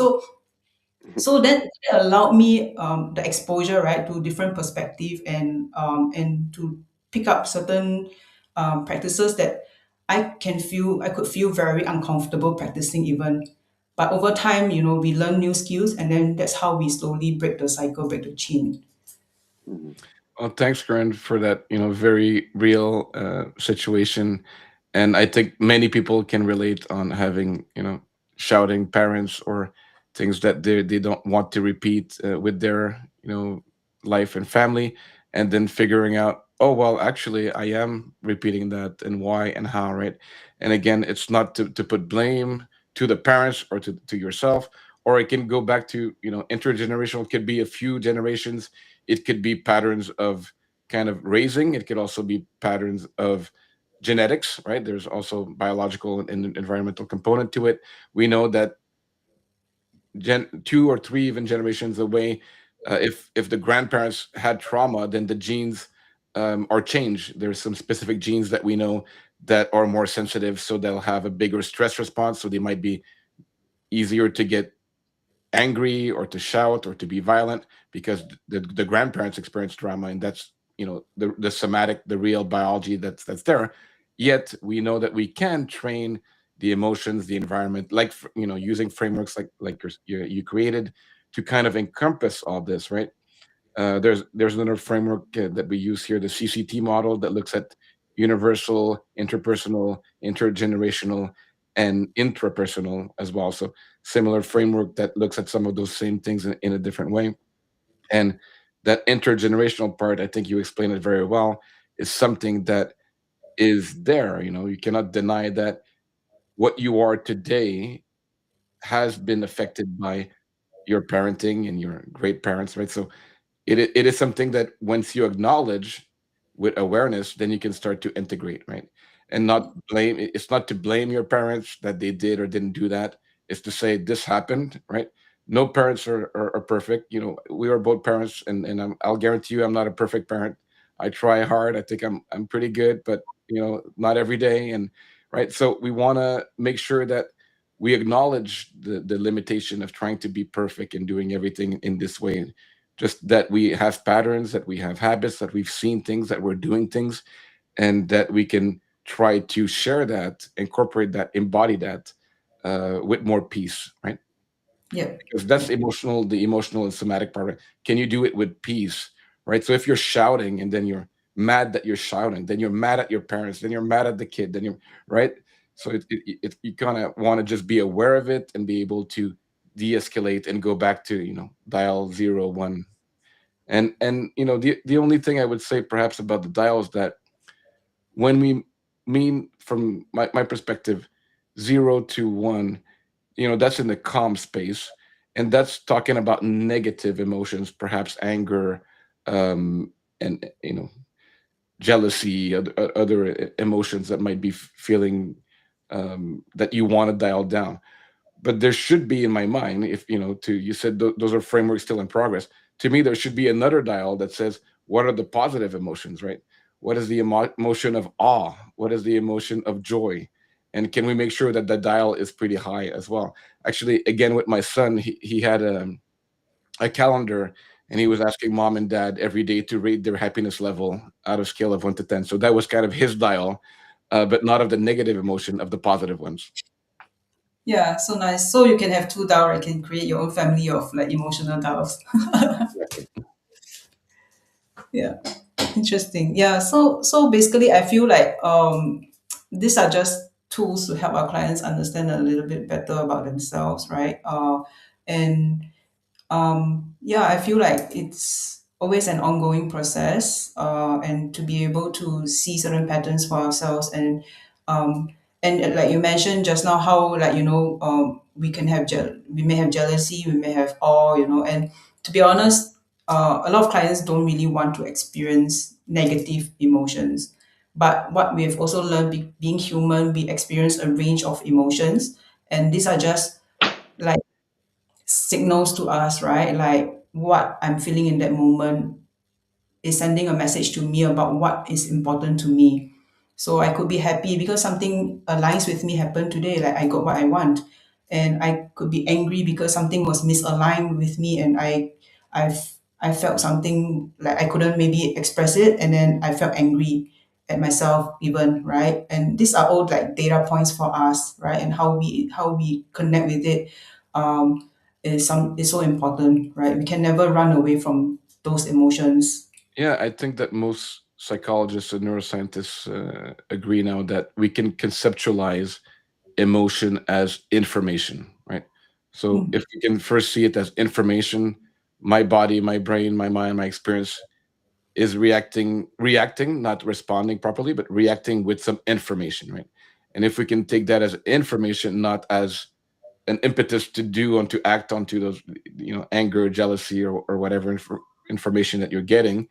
Speaker 2: So that allowed me the exposure, right, to different perspective, and to pick up certain practices that I could feel very uncomfortable practicing even. But over time, we learn new skills, and then that's how we slowly break the cycle, break the chain.
Speaker 1: mhm,
Speaker 3: Well, thanks, Corinne, for that, very real situation. And I think many people can relate on having, shouting parents or things that they don't want to repeat with their, life and family, and then figuring out, oh, well, actually, I am repeating that and why and how, right? And again, it's not to put blame to the parents or to yourself. or it can go back to, intergenerational. It could be a few generations. It could be patterns of kind of raising. It could also be patterns of genetics, right? There's also biological and environmental component to it. We know that two or three even generations away, if the grandparents had trauma, then the genes are changed. There's some specific genes that we know that are more sensitive, so they'll have a bigger stress response. So they might be easier to get angry or to shout or to be violent because the grandparents experienced trauma, and that's, the somatic, the real biology that's there. Yet we know that we can train the emotions, the environment, like, using frameworks like you created to kind of encompass all this, right? There's another framework that we use here, the CCT model, that looks at universal, interpersonal, intergenerational, and intrapersonal as well. So similar framework that looks at some of those same things in a different way. And that intergenerational part, I think you explained it very well, is something that is there. You cannot deny that what you are today has been affected by your parenting and your great parents, right? So it is something that once you acknowledge with awareness, then you can start to integrate, right? And not blame. It's not to blame your parents that they did or didn't do that. It's to say this happened, right? No parents are perfect. We are both parents, and I'll guarantee you I'm not a perfect parent. I try hard. I think I'm pretty good, but not every day. And right, so we want to make sure that we acknowledge the limitation of trying to be perfect and doing everything in this way. Just that we have patterns, that we have habits, that we've seen things, that we're doing things, and that we can try to share that, incorporate that, embody that with more peace, right?
Speaker 2: Yep.
Speaker 3: Because that's
Speaker 2: Yep.
Speaker 3: emotional, the emotional and somatic part. Can you do it with peace, right? So if you're shouting and then you're mad that you're shouting, then you're mad at your parents, then you're mad at the kid, then you're right. So you kind of want to just be aware of it and be able to de-escalate and go back to, dial 0 1. And the only thing I would say perhaps about the dial is that when we mean, from my perspective, 0 to 1, that's in the calm space, and that's talking about negative emotions, perhaps anger, and jealousy, other emotions that might be feeling, that you want to dial down. But there should be, in my mind, if to you said those are frameworks still in progress. To me, there should be another dial that says, what are the positive emotions, right? What is the emotion of awe? What is the emotion of joy? And can we make sure that the dial is pretty high as well? Actually, again, with my son, he had a calendar, and he was asking mom and dad every day to rate their happiness level out of scale of 1 to 10. So that was kind of his dial, but not of the negative emotion, of the positive ones.
Speaker 2: Yeah, so nice. So you can have two DAO, right? You can create your own family of like emotional DAOs.
Speaker 3: Exactly.
Speaker 2: Yeah, interesting. Yeah, so basically, I feel like these are just tools to help our clients understand a little bit better about themselves, right? And yeah, I feel like it's always an ongoing process, and to be able to see certain patterns for ourselves, um, and like you mentioned just now, how like we can have we may have jealousy, we may have awe, and to be honest, a lot of clients don't really want to experience negative emotions. But what we've also learned, being human, we experience a range of emotions, and these are just like signals to us, right? Like what I'm feeling in that moment is sending a message to me about what is important to me. So I could be happy because something aligns with me happened today, like I got what I want. And I could be angry because something was misaligned with me, and I felt something like I couldn't maybe express it, and then I felt angry at myself even, right? And these are all like data points for us, right? And how we connect with it is so important, right? We can never run away from those emotions.
Speaker 3: Yeah, I think that most psychologists and neuroscientists agree now that we can conceptualize emotion as information, right? So
Speaker 2: Mm.
Speaker 3: if we can first see it as information, my body, my brain, my mind, my experience is reacting, not responding properly, but reacting with some information, right? And if we can take that as information, not as an impetus to do and to act onto those, anger, jealousy, or whatever information that you're getting.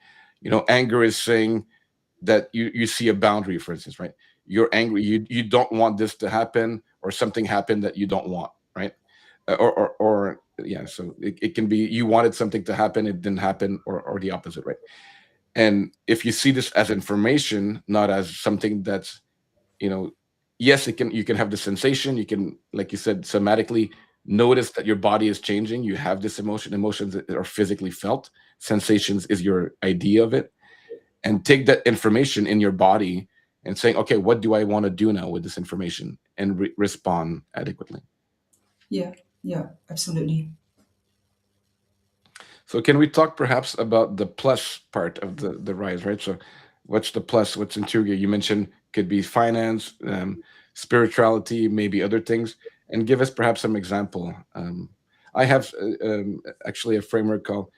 Speaker 3: Anger is saying that you see a boundary, for instance, right? You're angry, you don't want this to happen, or something happened that you don't want, right? Or yeah, so it can be you wanted something to happen, it didn't happen, or the opposite, right? And if you see this as information, not as something that's, you know yes, it can, you can have the sensation, you can, like you said, somatically notice that your body is changing, you have this emotions that are physically felt, sensations is your idea of it, and take that information in your body and saying, okay, what do I want to do now with this information, and respond adequately.
Speaker 2: Yeah, yeah, absolutely.
Speaker 3: So can we talk perhaps about the plus part of the rise, right? So what's the plus? What's interior? You mentioned could be finance, spirituality, maybe other things, and give us perhaps some example. I have actually a framework called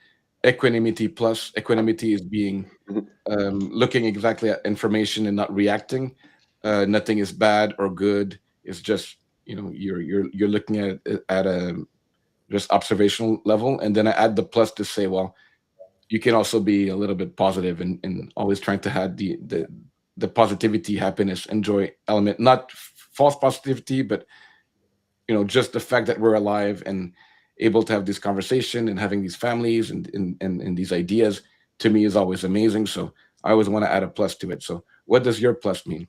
Speaker 3: equanimity plus. Equanimity is being looking exactly at information and not reacting. Nothing is bad or good. It's just, you're looking at it at a just observational level, and then I add the plus to say, well, you can also be a little bit positive, and always trying to have the positivity, happiness, enjoy element, not false positivity, but just the fact that we're alive and able to have this conversation and having these families and these ideas, to me, is always amazing. So I always want to add a plus to it. So what does your plus mean?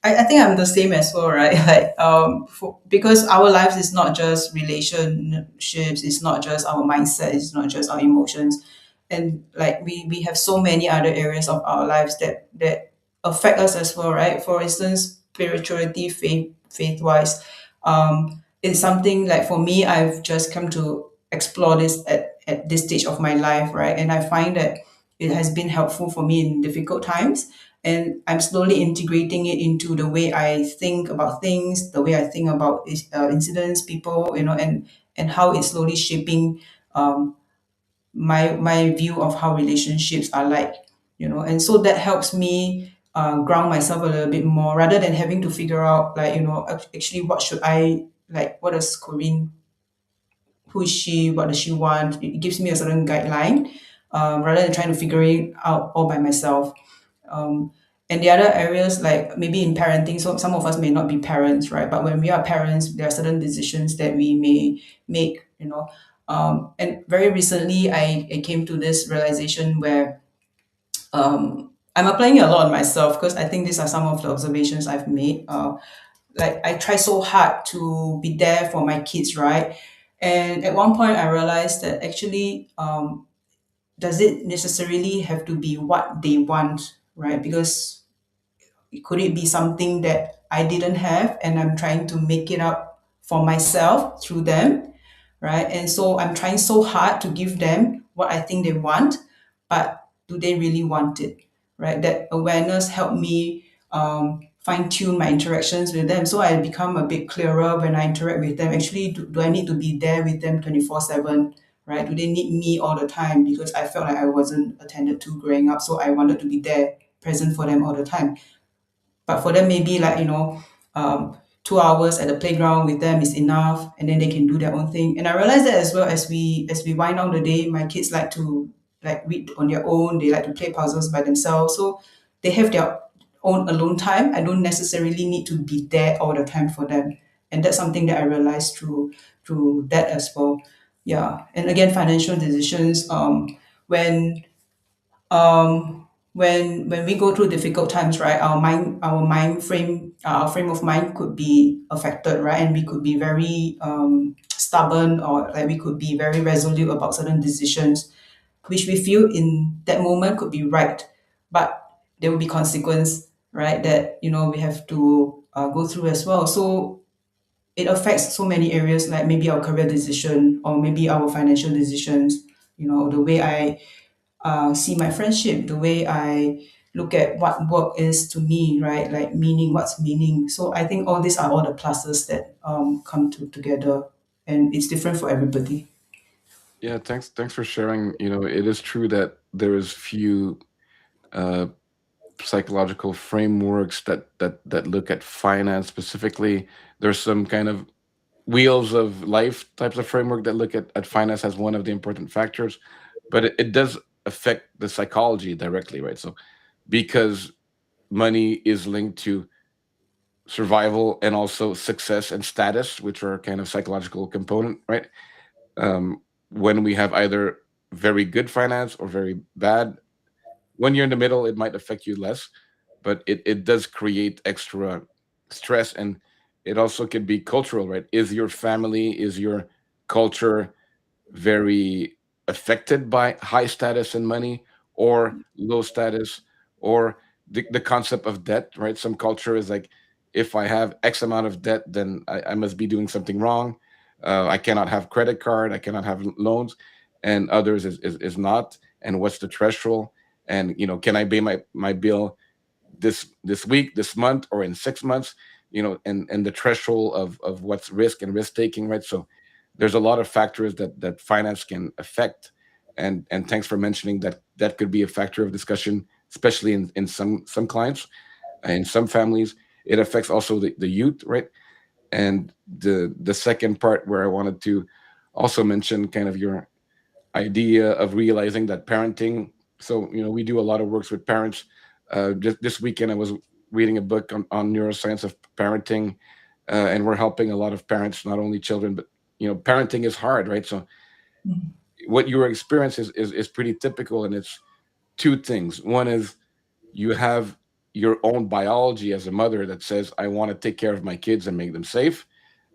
Speaker 2: I think I'm the same as well, right? Like, because our lives is not just relationships, it's not just our mindset, it's not just our emotions, and like we have so many other areas of our lives that affect us as well, right? For instance, spirituality, faith wise, it's something like for me, I've just come to explore this at this stage of my life, right? And I find that it has been helpful for me in difficult times, and I'm slowly integrating it into the way I think about things, the way I think about incidents, people, and how it's slowly shaping um, my view of how relationships are like, and so that helps me ground myself a little bit more rather than having to figure out, like, actually what should I like, what does Corrine, who is she, what does she want? It gives me a certain guideline, rather than trying to figure it out all by myself. um, and the other areas, like maybe in parenting, so some of us may not be parents, right? But when we are parents, there are certain decisions that we may make, and very recently, I came to this realization where I'm applying it a lot on myself, because I think these are some of the observations I've made. Like, I try so hard to be there for my kids, right? And at one point, I realized that actually, does it necessarily have to be what they want, right? Because could it be something that I didn't have and I'm trying to make it up for myself through them, right? And so I'm trying so hard to give them what I think they want, but do they really want it, right? That awareness helped me fine tune my interactions with them. So I become a bit clearer when I interact with them. Actually, do I need to be there with them 24/7? Right? Do they need me all the time? Because I felt like I wasn't attended to growing up. So I wanted to be there, present for them all the time. But for them, maybe like, 2 hours at the playground with them is enough, and then they can do their own thing. And I realized that as well, as we wind down the day, my kids like to like read on their own. They like to play puzzles by themselves. So they have their own alone time. I don't necessarily need to be there all the time for them. And that's something that I realized through that as well. Yeah. And again, financial decisions. When when we go through difficult times, right, our frame of mind could be affected, right, and we could be very stubborn, or like we could be very resolute about certain decisions, which we feel in that moment could be right, but there will be consequence, right, that we have to go through as well. So it affects so many areas, like maybe our career decision or maybe our financial decisions, the way I see my friendship, the way I look at what work is to me, right? Like meaning, what's meaning. So I think all these are all the pluses that come together, and it's different for everybody.
Speaker 3: Yeah, thanks for sharing. It is true that there is few uh, psychological frameworks that look at finance specifically. There's some kind of wheels of life types of framework that look at finance as one of the important factors, but it does affect the psychology directly, right? So because money is linked to survival and also success and status, which are kind of psychological component, right? When we have either very good finance or very bad, when you're in the middle, it might affect you less, but it does create extra stress. And it also could be cultural, right? Is your family, is your culture very affected by high status and money, or low status, or the concept of debt, right? Some culture is like, if I have X amount of debt, then I must be doing something wrong. I cannot have credit card, I cannot have loans. And others is not. And what's the threshold? And can I pay my bill this week, this month, or in 6 months? And the threshold of what's risk and risk taking, right? So there's a lot of factors that finance can affect. And thanks for mentioning that that could be a factor of discussion, especially in some clients, in some families. It affects also the youth, right? And the second part where I wanted to also mention kind of your idea of realizing that parenting. So we do a lot of works with parents. Just this weekend I was reading a book on neuroscience of parenting, and we're helping a lot of parents, not only children, but parenting is hard, right? So what your experience is pretty typical, and it's two things. One is you have your own biology as a mother that says, I want to take care of my kids and make them safe.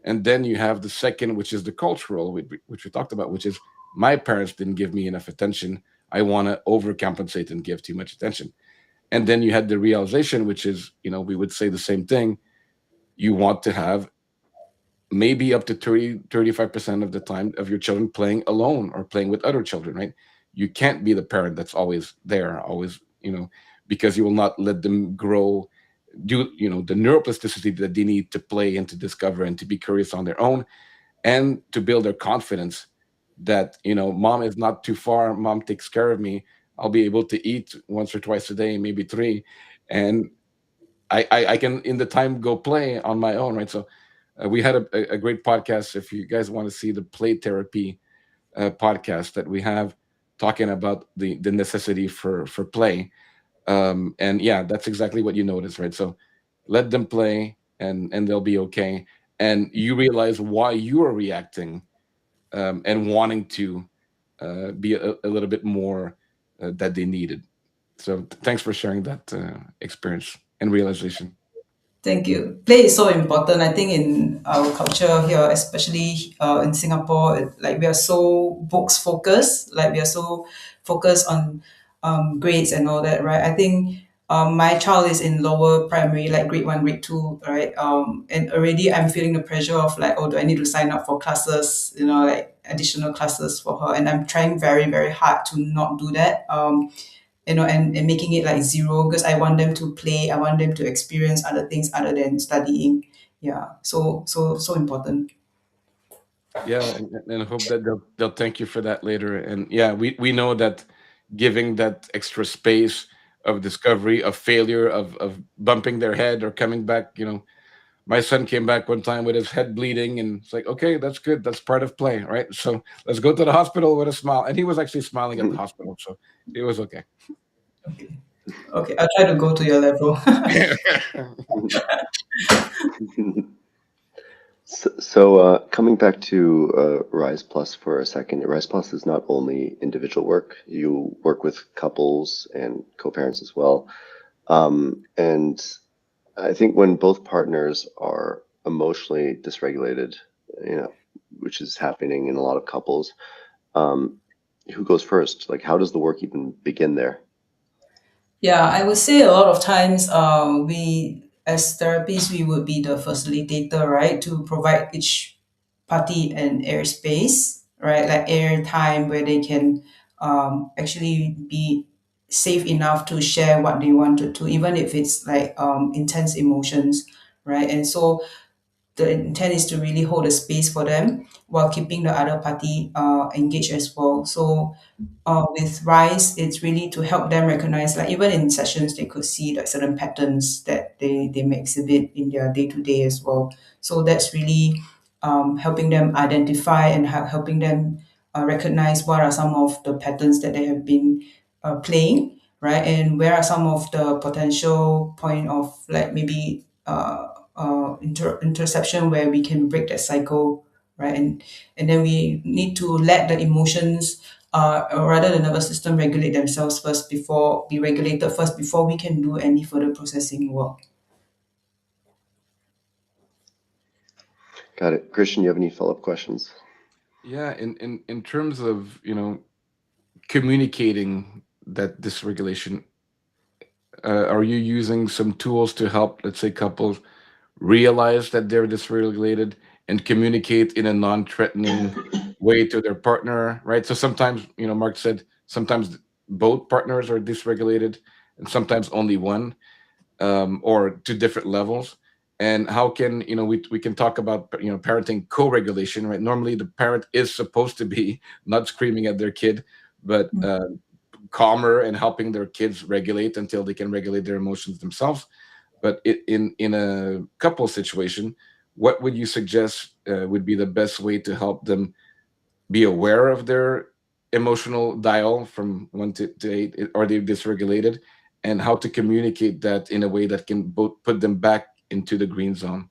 Speaker 3: And then you have the second, which is the cultural, which we talked about, which is my parents didn't give me enough attention. I want to overcompensate and give too much attention. And then you had the realization, which is, we would say the same thing. You want to have maybe up to 35% of the time of your children playing alone or playing with other children, right? You can't be the parent that's always there, always, because you will not let them grow, do, the neuroplasticity that they need to play and to discover and to be curious on their own, and to build their confidence that mom is not too far, mom takes care of me, I'll be able to eat once or twice a day, maybe three, and I can in the time go play on my own, right? So we had a great podcast. If you guys want to see the play therapy podcast that we have, talking about the necessity for play. And yeah, that's exactly what you notice, right? So let them play, and they'll be okay. And you realize why you are reacting, and wanting to be a little bit more that they needed. So thanks for sharing that experience and realization.
Speaker 2: Thank you. Play is so important. I think in our culture here, especially in Singapore, like we are so books focused. Like we are so focused on grades and all that, right? I think my child is in lower primary, like grade one, grade two, right? And already I'm feeling the pressure of like, oh, do I need to sign up for classes? Like additional classes for her, and I'm trying very, very hard to not do that. And making it like zero, because I want them to play, I want them to experience other things other than studying. Yeah, so important.
Speaker 3: Yeah, and I hope that they'll thank you for that later. And yeah, we know that giving that extra space of discovery, of failure, of bumping their head or coming back. My son came back one time with his head bleeding, and it's like, okay, that's good. That's part of play, right? So let's go to the hospital with a smile. And he was actually smiling at the hospital, so it was okay.
Speaker 2: Okay, okay, I'll try to go to your level.
Speaker 1: So, coming back to Rise Plus for a second, Rise Plus is not only individual work, you work with couples and co-parents as well. And I think when both partners are emotionally dysregulated, you know, which is happening in a lot of couples, um, who goes first? Like, how does the work even begin there?
Speaker 2: Yeah, I would say a lot of times, we as therapists, we would be the facilitator, right, to provide each party an airspace, right, like air time where they can actually be safe enough to share what they wanted to, even if it's like intense emotions, right? And so the intent is to really hold a space for them while keeping the other party engaged as well. So with Rise, it's really to help them recognize, like even in sessions, they could see like certain patterns that they may exhibit in their day to day as well. So that's really helping them identify and helping them recognize what are some of the patterns that they have been playing, right? And where are some of the potential point of like maybe interception where we can break that cycle, right? And then we need to let the emotions, or rather the nervous system, regulate themselves first before be regulated first before we can do any further processing work.
Speaker 1: Got it. Christian, you have any follow-up questions?
Speaker 3: Yeah, in terms of, communicating that dysregulation, are you using some tools to help, let's say, couples realize that they're dysregulated and communicate in a non-threatening way to their partner, right? So sometimes, Mark said sometimes both partners are dysregulated and sometimes only one, or to different levels. And how can, we can talk about, parenting co-regulation, right? Normally the parent is supposed to be not screaming at their kid, but calmer and helping their kids regulate until they can regulate their emotions themselves. But in a couple situation, what would you suggest would be the best way to help them be aware of their emotional dial from 1 to 8? Are they dysregulated, and how to communicate that in a way that can both put them back into the green zone?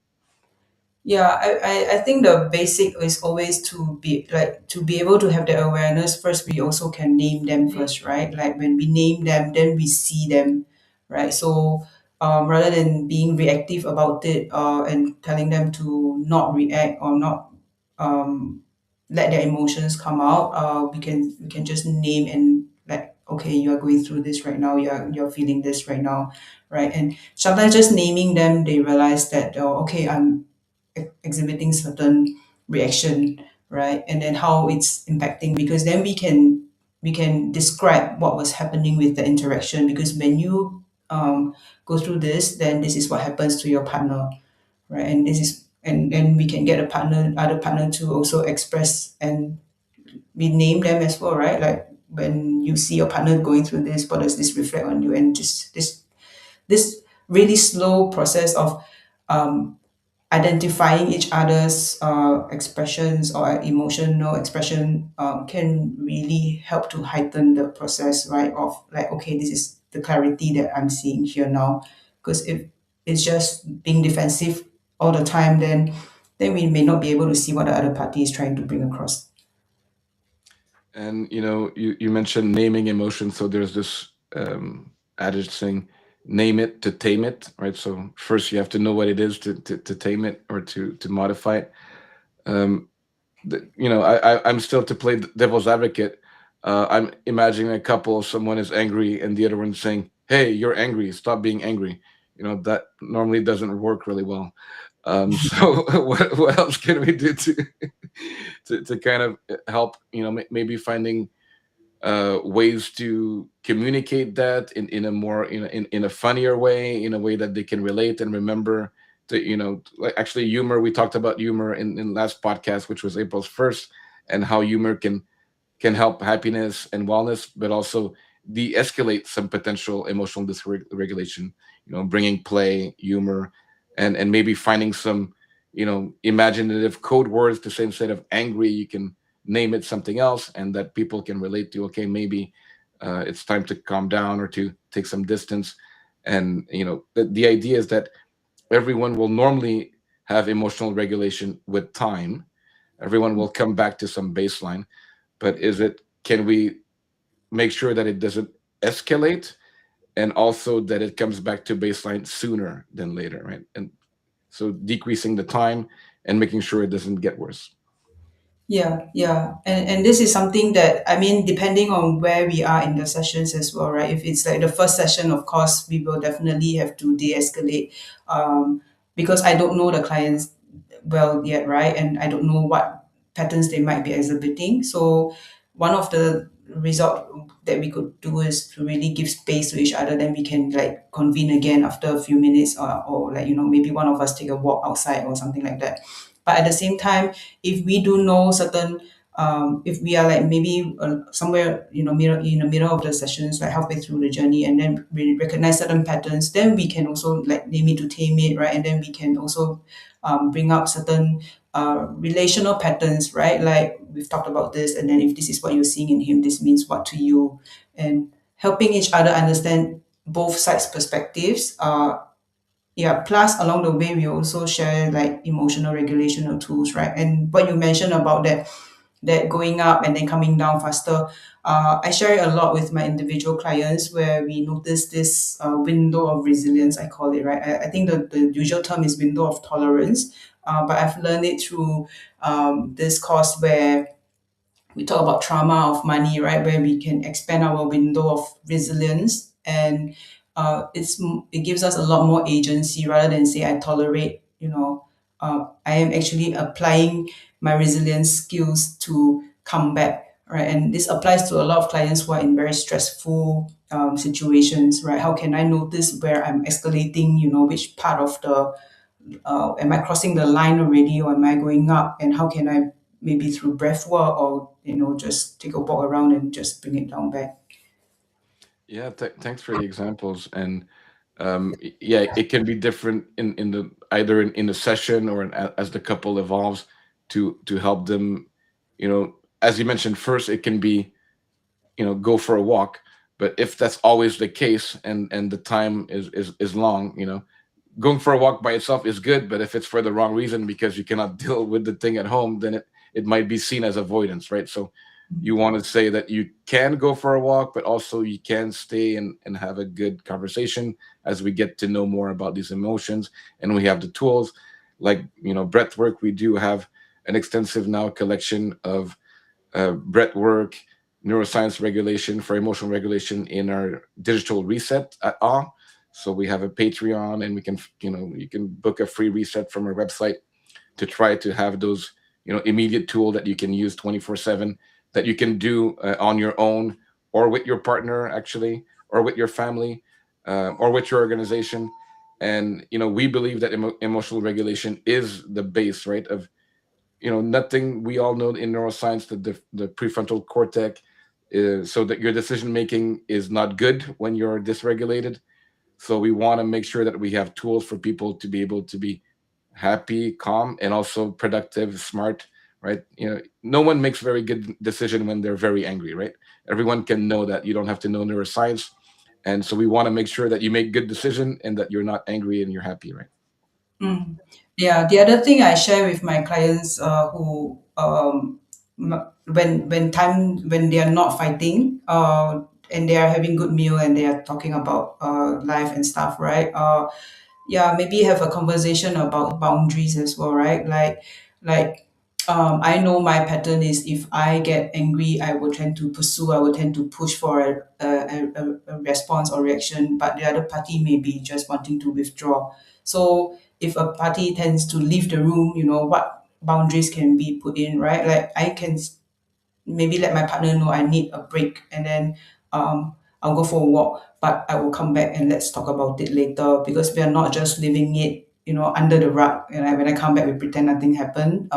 Speaker 2: Yeah, I think the basic is always to be able to have the awareness first. We also can name them first, right? Like when we name them, then we see them, right? So rather than being reactive about it, and telling them to not react or not um, let their emotions come out, we can just name and like, okay, you are going through this right now. You're feeling this right now, right? And sometimes just naming them, they realize that, oh, okay, I'm exhibiting certain reaction, right? And then how it's impacting, because then we can describe what was happening with the interaction. Because when you go through this, then this is what happens to your partner, right? And this is and we can get a other partner to also express, and we name them as well, right? Like when you see your partner going through this, what does this reflect on you? And just this really slow process of um, identifying each other's expressions or emotional expression can really help to heighten the process, right? Of like, okay, this is the clarity that I'm seeing here now. Because if it's just being defensive all the time, then we may not be able to see what the other party is trying to bring across.
Speaker 3: And you mentioned naming emotions. So there's this adage saying, "Name it to tame it," right? So first you have to know what it is to tame it or to modify it. Um, I'm still, to play devil's advocate. I'm imagining a couple. Someone is angry, and the other one's saying, "Hey, you're angry. Stop being angry." That normally doesn't work really well. So what else can we do to kind of help? Maybe finding ways to communicate that in a more, in a funnier way, in a way that they can relate and remember. To, like, actually, humor. We talked about humor in last podcast, which was April's first, and how humor can help happiness and wellness, but also de-escalate some potential emotional dysregulation. Bringing play, humor, and maybe finding some, imaginative code words to say, instead of angry, you can name it something else, and that people can relate to. Okay, maybe it's time to calm down or to take some distance. And the idea is that everyone will normally have emotional regulation with time. Everyone will come back to some baseline, but can we make sure that it doesn't escalate, and also that it comes back to baseline sooner than later, right? And so decreasing the time and making sure it doesn't get worse.
Speaker 2: Yeah, yeah. And this is something that, I mean, depending on where we are in the sessions as well, right? If it's like the first session, of course, we will definitely have to de-escalate, because I don't know the clients well yet, right? And I don't know what patterns they might be exhibiting. So one of the result that we could do is to really give space to each other. Then we can like convene again after a few minutes, or like, maybe one of us take a walk outside or something like that. But at the same time, if we do know certain if we are like maybe somewhere, middle in the middle of the sessions, like halfway through the journey, and then we recognize certain patterns, then we can also like name it to tame it, right? And then we can also bring up certain relational patterns, right? Like we've talked about this, and then if this is what you're seeing in him, this means what to you, and helping each other understand both sides' perspectives. Yeah, plus along the way we also share like emotional regulational tools, right? And what you mentioned about that going up and then coming down faster, I share it a lot with my individual clients, where we notice this window of resilience, I call it, right? I think the usual term is window of tolerance, but I've learned it through this course where we talk about trauma of money, right? Where we can expand our window of resilience, and it gives us a lot more agency rather than say I tolerate. I am actually applying my resilience skills to come back, right? And this applies to a lot of clients who are in very stressful situations, right? How can I notice where I'm escalating? Which part of the am I crossing the line already, or am I going up? And how can I, maybe through breath work, or just take a walk around and just bring it down back?
Speaker 3: Yeah, thanks for the examples. And yeah, it can be different in the either in the session or as the couple evolves to help them. As you mentioned, first it can be go for a walk. But if that's always the case, and the time is long, going for a walk by itself is good. But if it's for the wrong reason, because you cannot deal with the thing at home, then it might be seen as avoidance, right? So you want to say that you can go for a walk, but also you can stay and have a good conversation as we get to know more about these emotions. And we have the tools like breath work. We do have an extensive now collection of breath work, neuroscience regulation for emotional regulation in our digital reset at all. So we have a Patreon, and we can, you can book a free reset from our website to try to have those, immediate tool that you can use 24/7, that you can do on your own, or with your partner, actually, or with your family, or with your organization. And, we believe that emotional regulation is the base, right, of nothing. We all know in neuroscience that the prefrontal cortex is, so that your decision making is not good when you're dysregulated. So we want to make sure that we have tools for people to be able to be happy, calm, and also productive, smart, right? No one makes very good decision when they're very angry, right? Everyone can know that. You don't have to know neuroscience. And so we want to make sure that you make good decision and that you're not angry and you're happy, right?
Speaker 2: Mm. Yeah, the other thing I share with my clients who when they are not fighting, and they are having good meal, and they are talking about life and stuff, right? Yeah, maybe have a conversation about boundaries as well, right? Like I know my pattern is, if I get angry, I will tend to pursue, I will tend to push for a response or reaction, but the other party may be just wanting to withdraw. So if a party tends to leave the room, what boundaries can be put in, right? Like I can maybe let my partner know I need a break, and then I'll go for a walk, but I will come back and let's talk about it later, because we are not just leaving it, under the rug. And when I come back, we pretend nothing happened.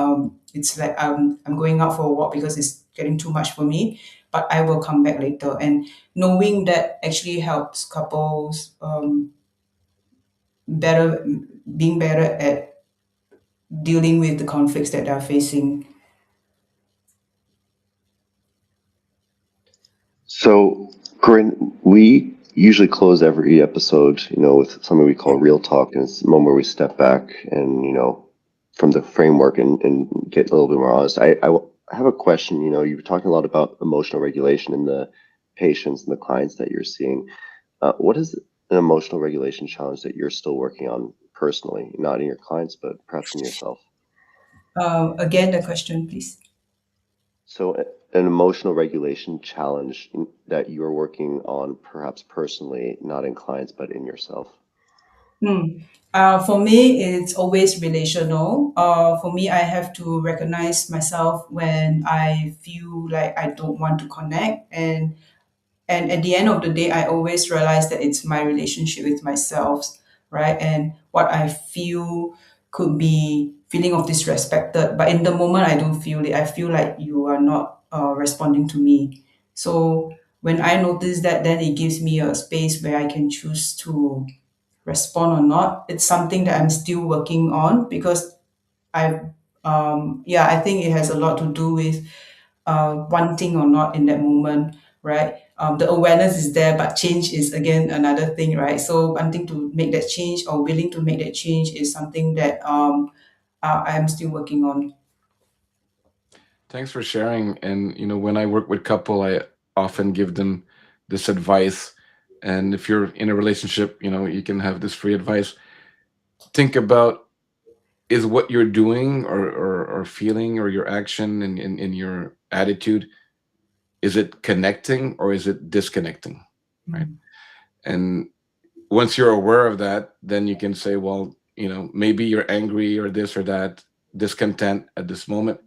Speaker 2: It's like I'm going out for a walk because it's getting too much for me, but I will come back later. And knowing that actually helps couples better being better at dealing with the conflicts that they're facing.
Speaker 1: So, Corinne, we usually close every episode, with something we call real talk, and it's a moment where we step back and, from the framework and get a little bit more honest. I have a question. You were talking a lot about emotional regulation in the patients and the clients that you're seeing. What is an emotional regulation challenge that you're still working on personally, not in your clients, but perhaps in yourself?
Speaker 2: Again, the question, please.
Speaker 1: So, an emotional regulation challenge that you're working on, perhaps personally, not in clients, but in yourself.
Speaker 2: For me, it's always relational. For me, I have to recognize myself when I feel like I don't want to connect, and at the end of the day, I always realize that it's my relationship with myself, right? And what I feel could be feeling of disrespected. But in the moment, I don't feel it. I feel like you are not responding to me. So when I notice that, then it gives me a space where I can choose to respond or not. It's something that I'm still working on because I, yeah, I think it has a lot to do with wanting or not in that moment, right? The awareness is there, but change is again another thing, right? So wanting to make that change or willing to make that change is something that I'm still working on.
Speaker 3: Thanks for sharing. And when I work with couple, I often give them this advice. And if you're in a relationship, you can have this free advice. Think about, is what you're doing or feeling, or your action and in your attitude, is it connecting or is it disconnecting? Right.
Speaker 2: Mm.
Speaker 3: And once you're aware of that, then you can say, well, maybe you're angry or this or that, discontent at this moment.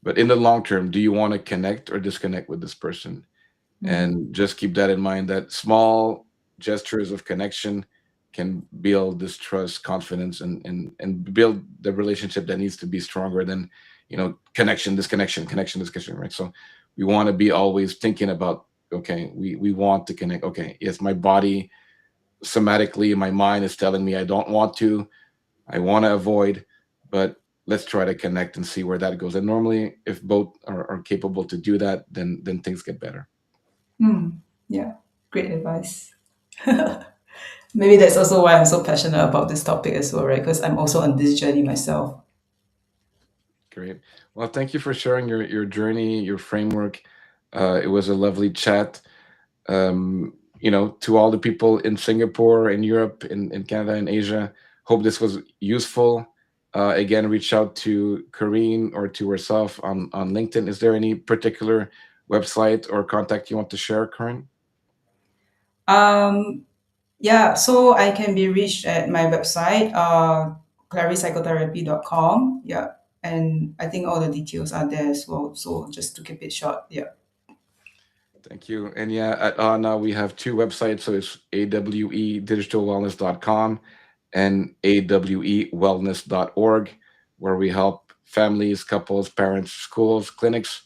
Speaker 3: But in the long term, do you want to connect or disconnect with this person?
Speaker 2: Mm.
Speaker 3: And just keep that in mind, that small gestures of connection can build this trust, confidence, and build the relationship that needs to be stronger than connection, disconnection, connection, disconnection, right? So we want to be always thinking about, okay, we want to connect. Okay, yes, my body somatically, my mind is telling me I don't want to, I want to avoid, but let's try to connect and see where that goes. And normally, if both are capable to do that, then things get better.
Speaker 2: Mm. Yeah, great advice. Maybe that's also why I'm so passionate about this topic as well, right? Because I'm also on this journey myself.
Speaker 3: Great. Well, thank you for sharing your journey, your framework. It was a lovely chat. To all the people in Singapore, in Europe, in Canada, in Asia, hope this was useful. Again, reach out to Corrine or to herself on LinkedIn. Is there any particular website or contact you want to share, Corinne?
Speaker 2: Um, yeah, so I can be reached at my website, clarypsychotherapy.com. Yeah. And I think all the details are there as well. So just to keep it short, yeah.
Speaker 3: Thank you. And yeah, at now we have two websites. So it's awedigitalwellness.com and awewellness.org, where we help families, couples, parents, schools, clinics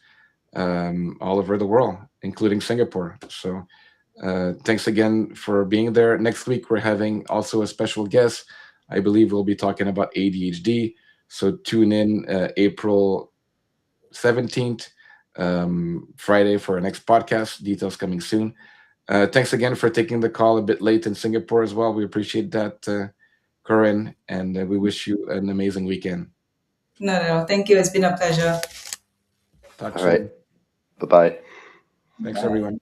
Speaker 3: all over the world, including Singapore. So thanks again for being there. Next week, we're having also a special guest. I believe we'll be talking about ADHD. So tune in April 17th, Friday, for our next podcast. Details coming soon. Thanks again for taking the call a bit late in Singapore as well. We appreciate that, Corinne, and we wish you an amazing weekend.
Speaker 2: No, no, no. Thank you. It's been a pleasure.
Speaker 3: Talk
Speaker 1: All right.
Speaker 3: soon.
Speaker 1: Bye bye.
Speaker 3: Thanks,
Speaker 2: Bye.
Speaker 3: everyone.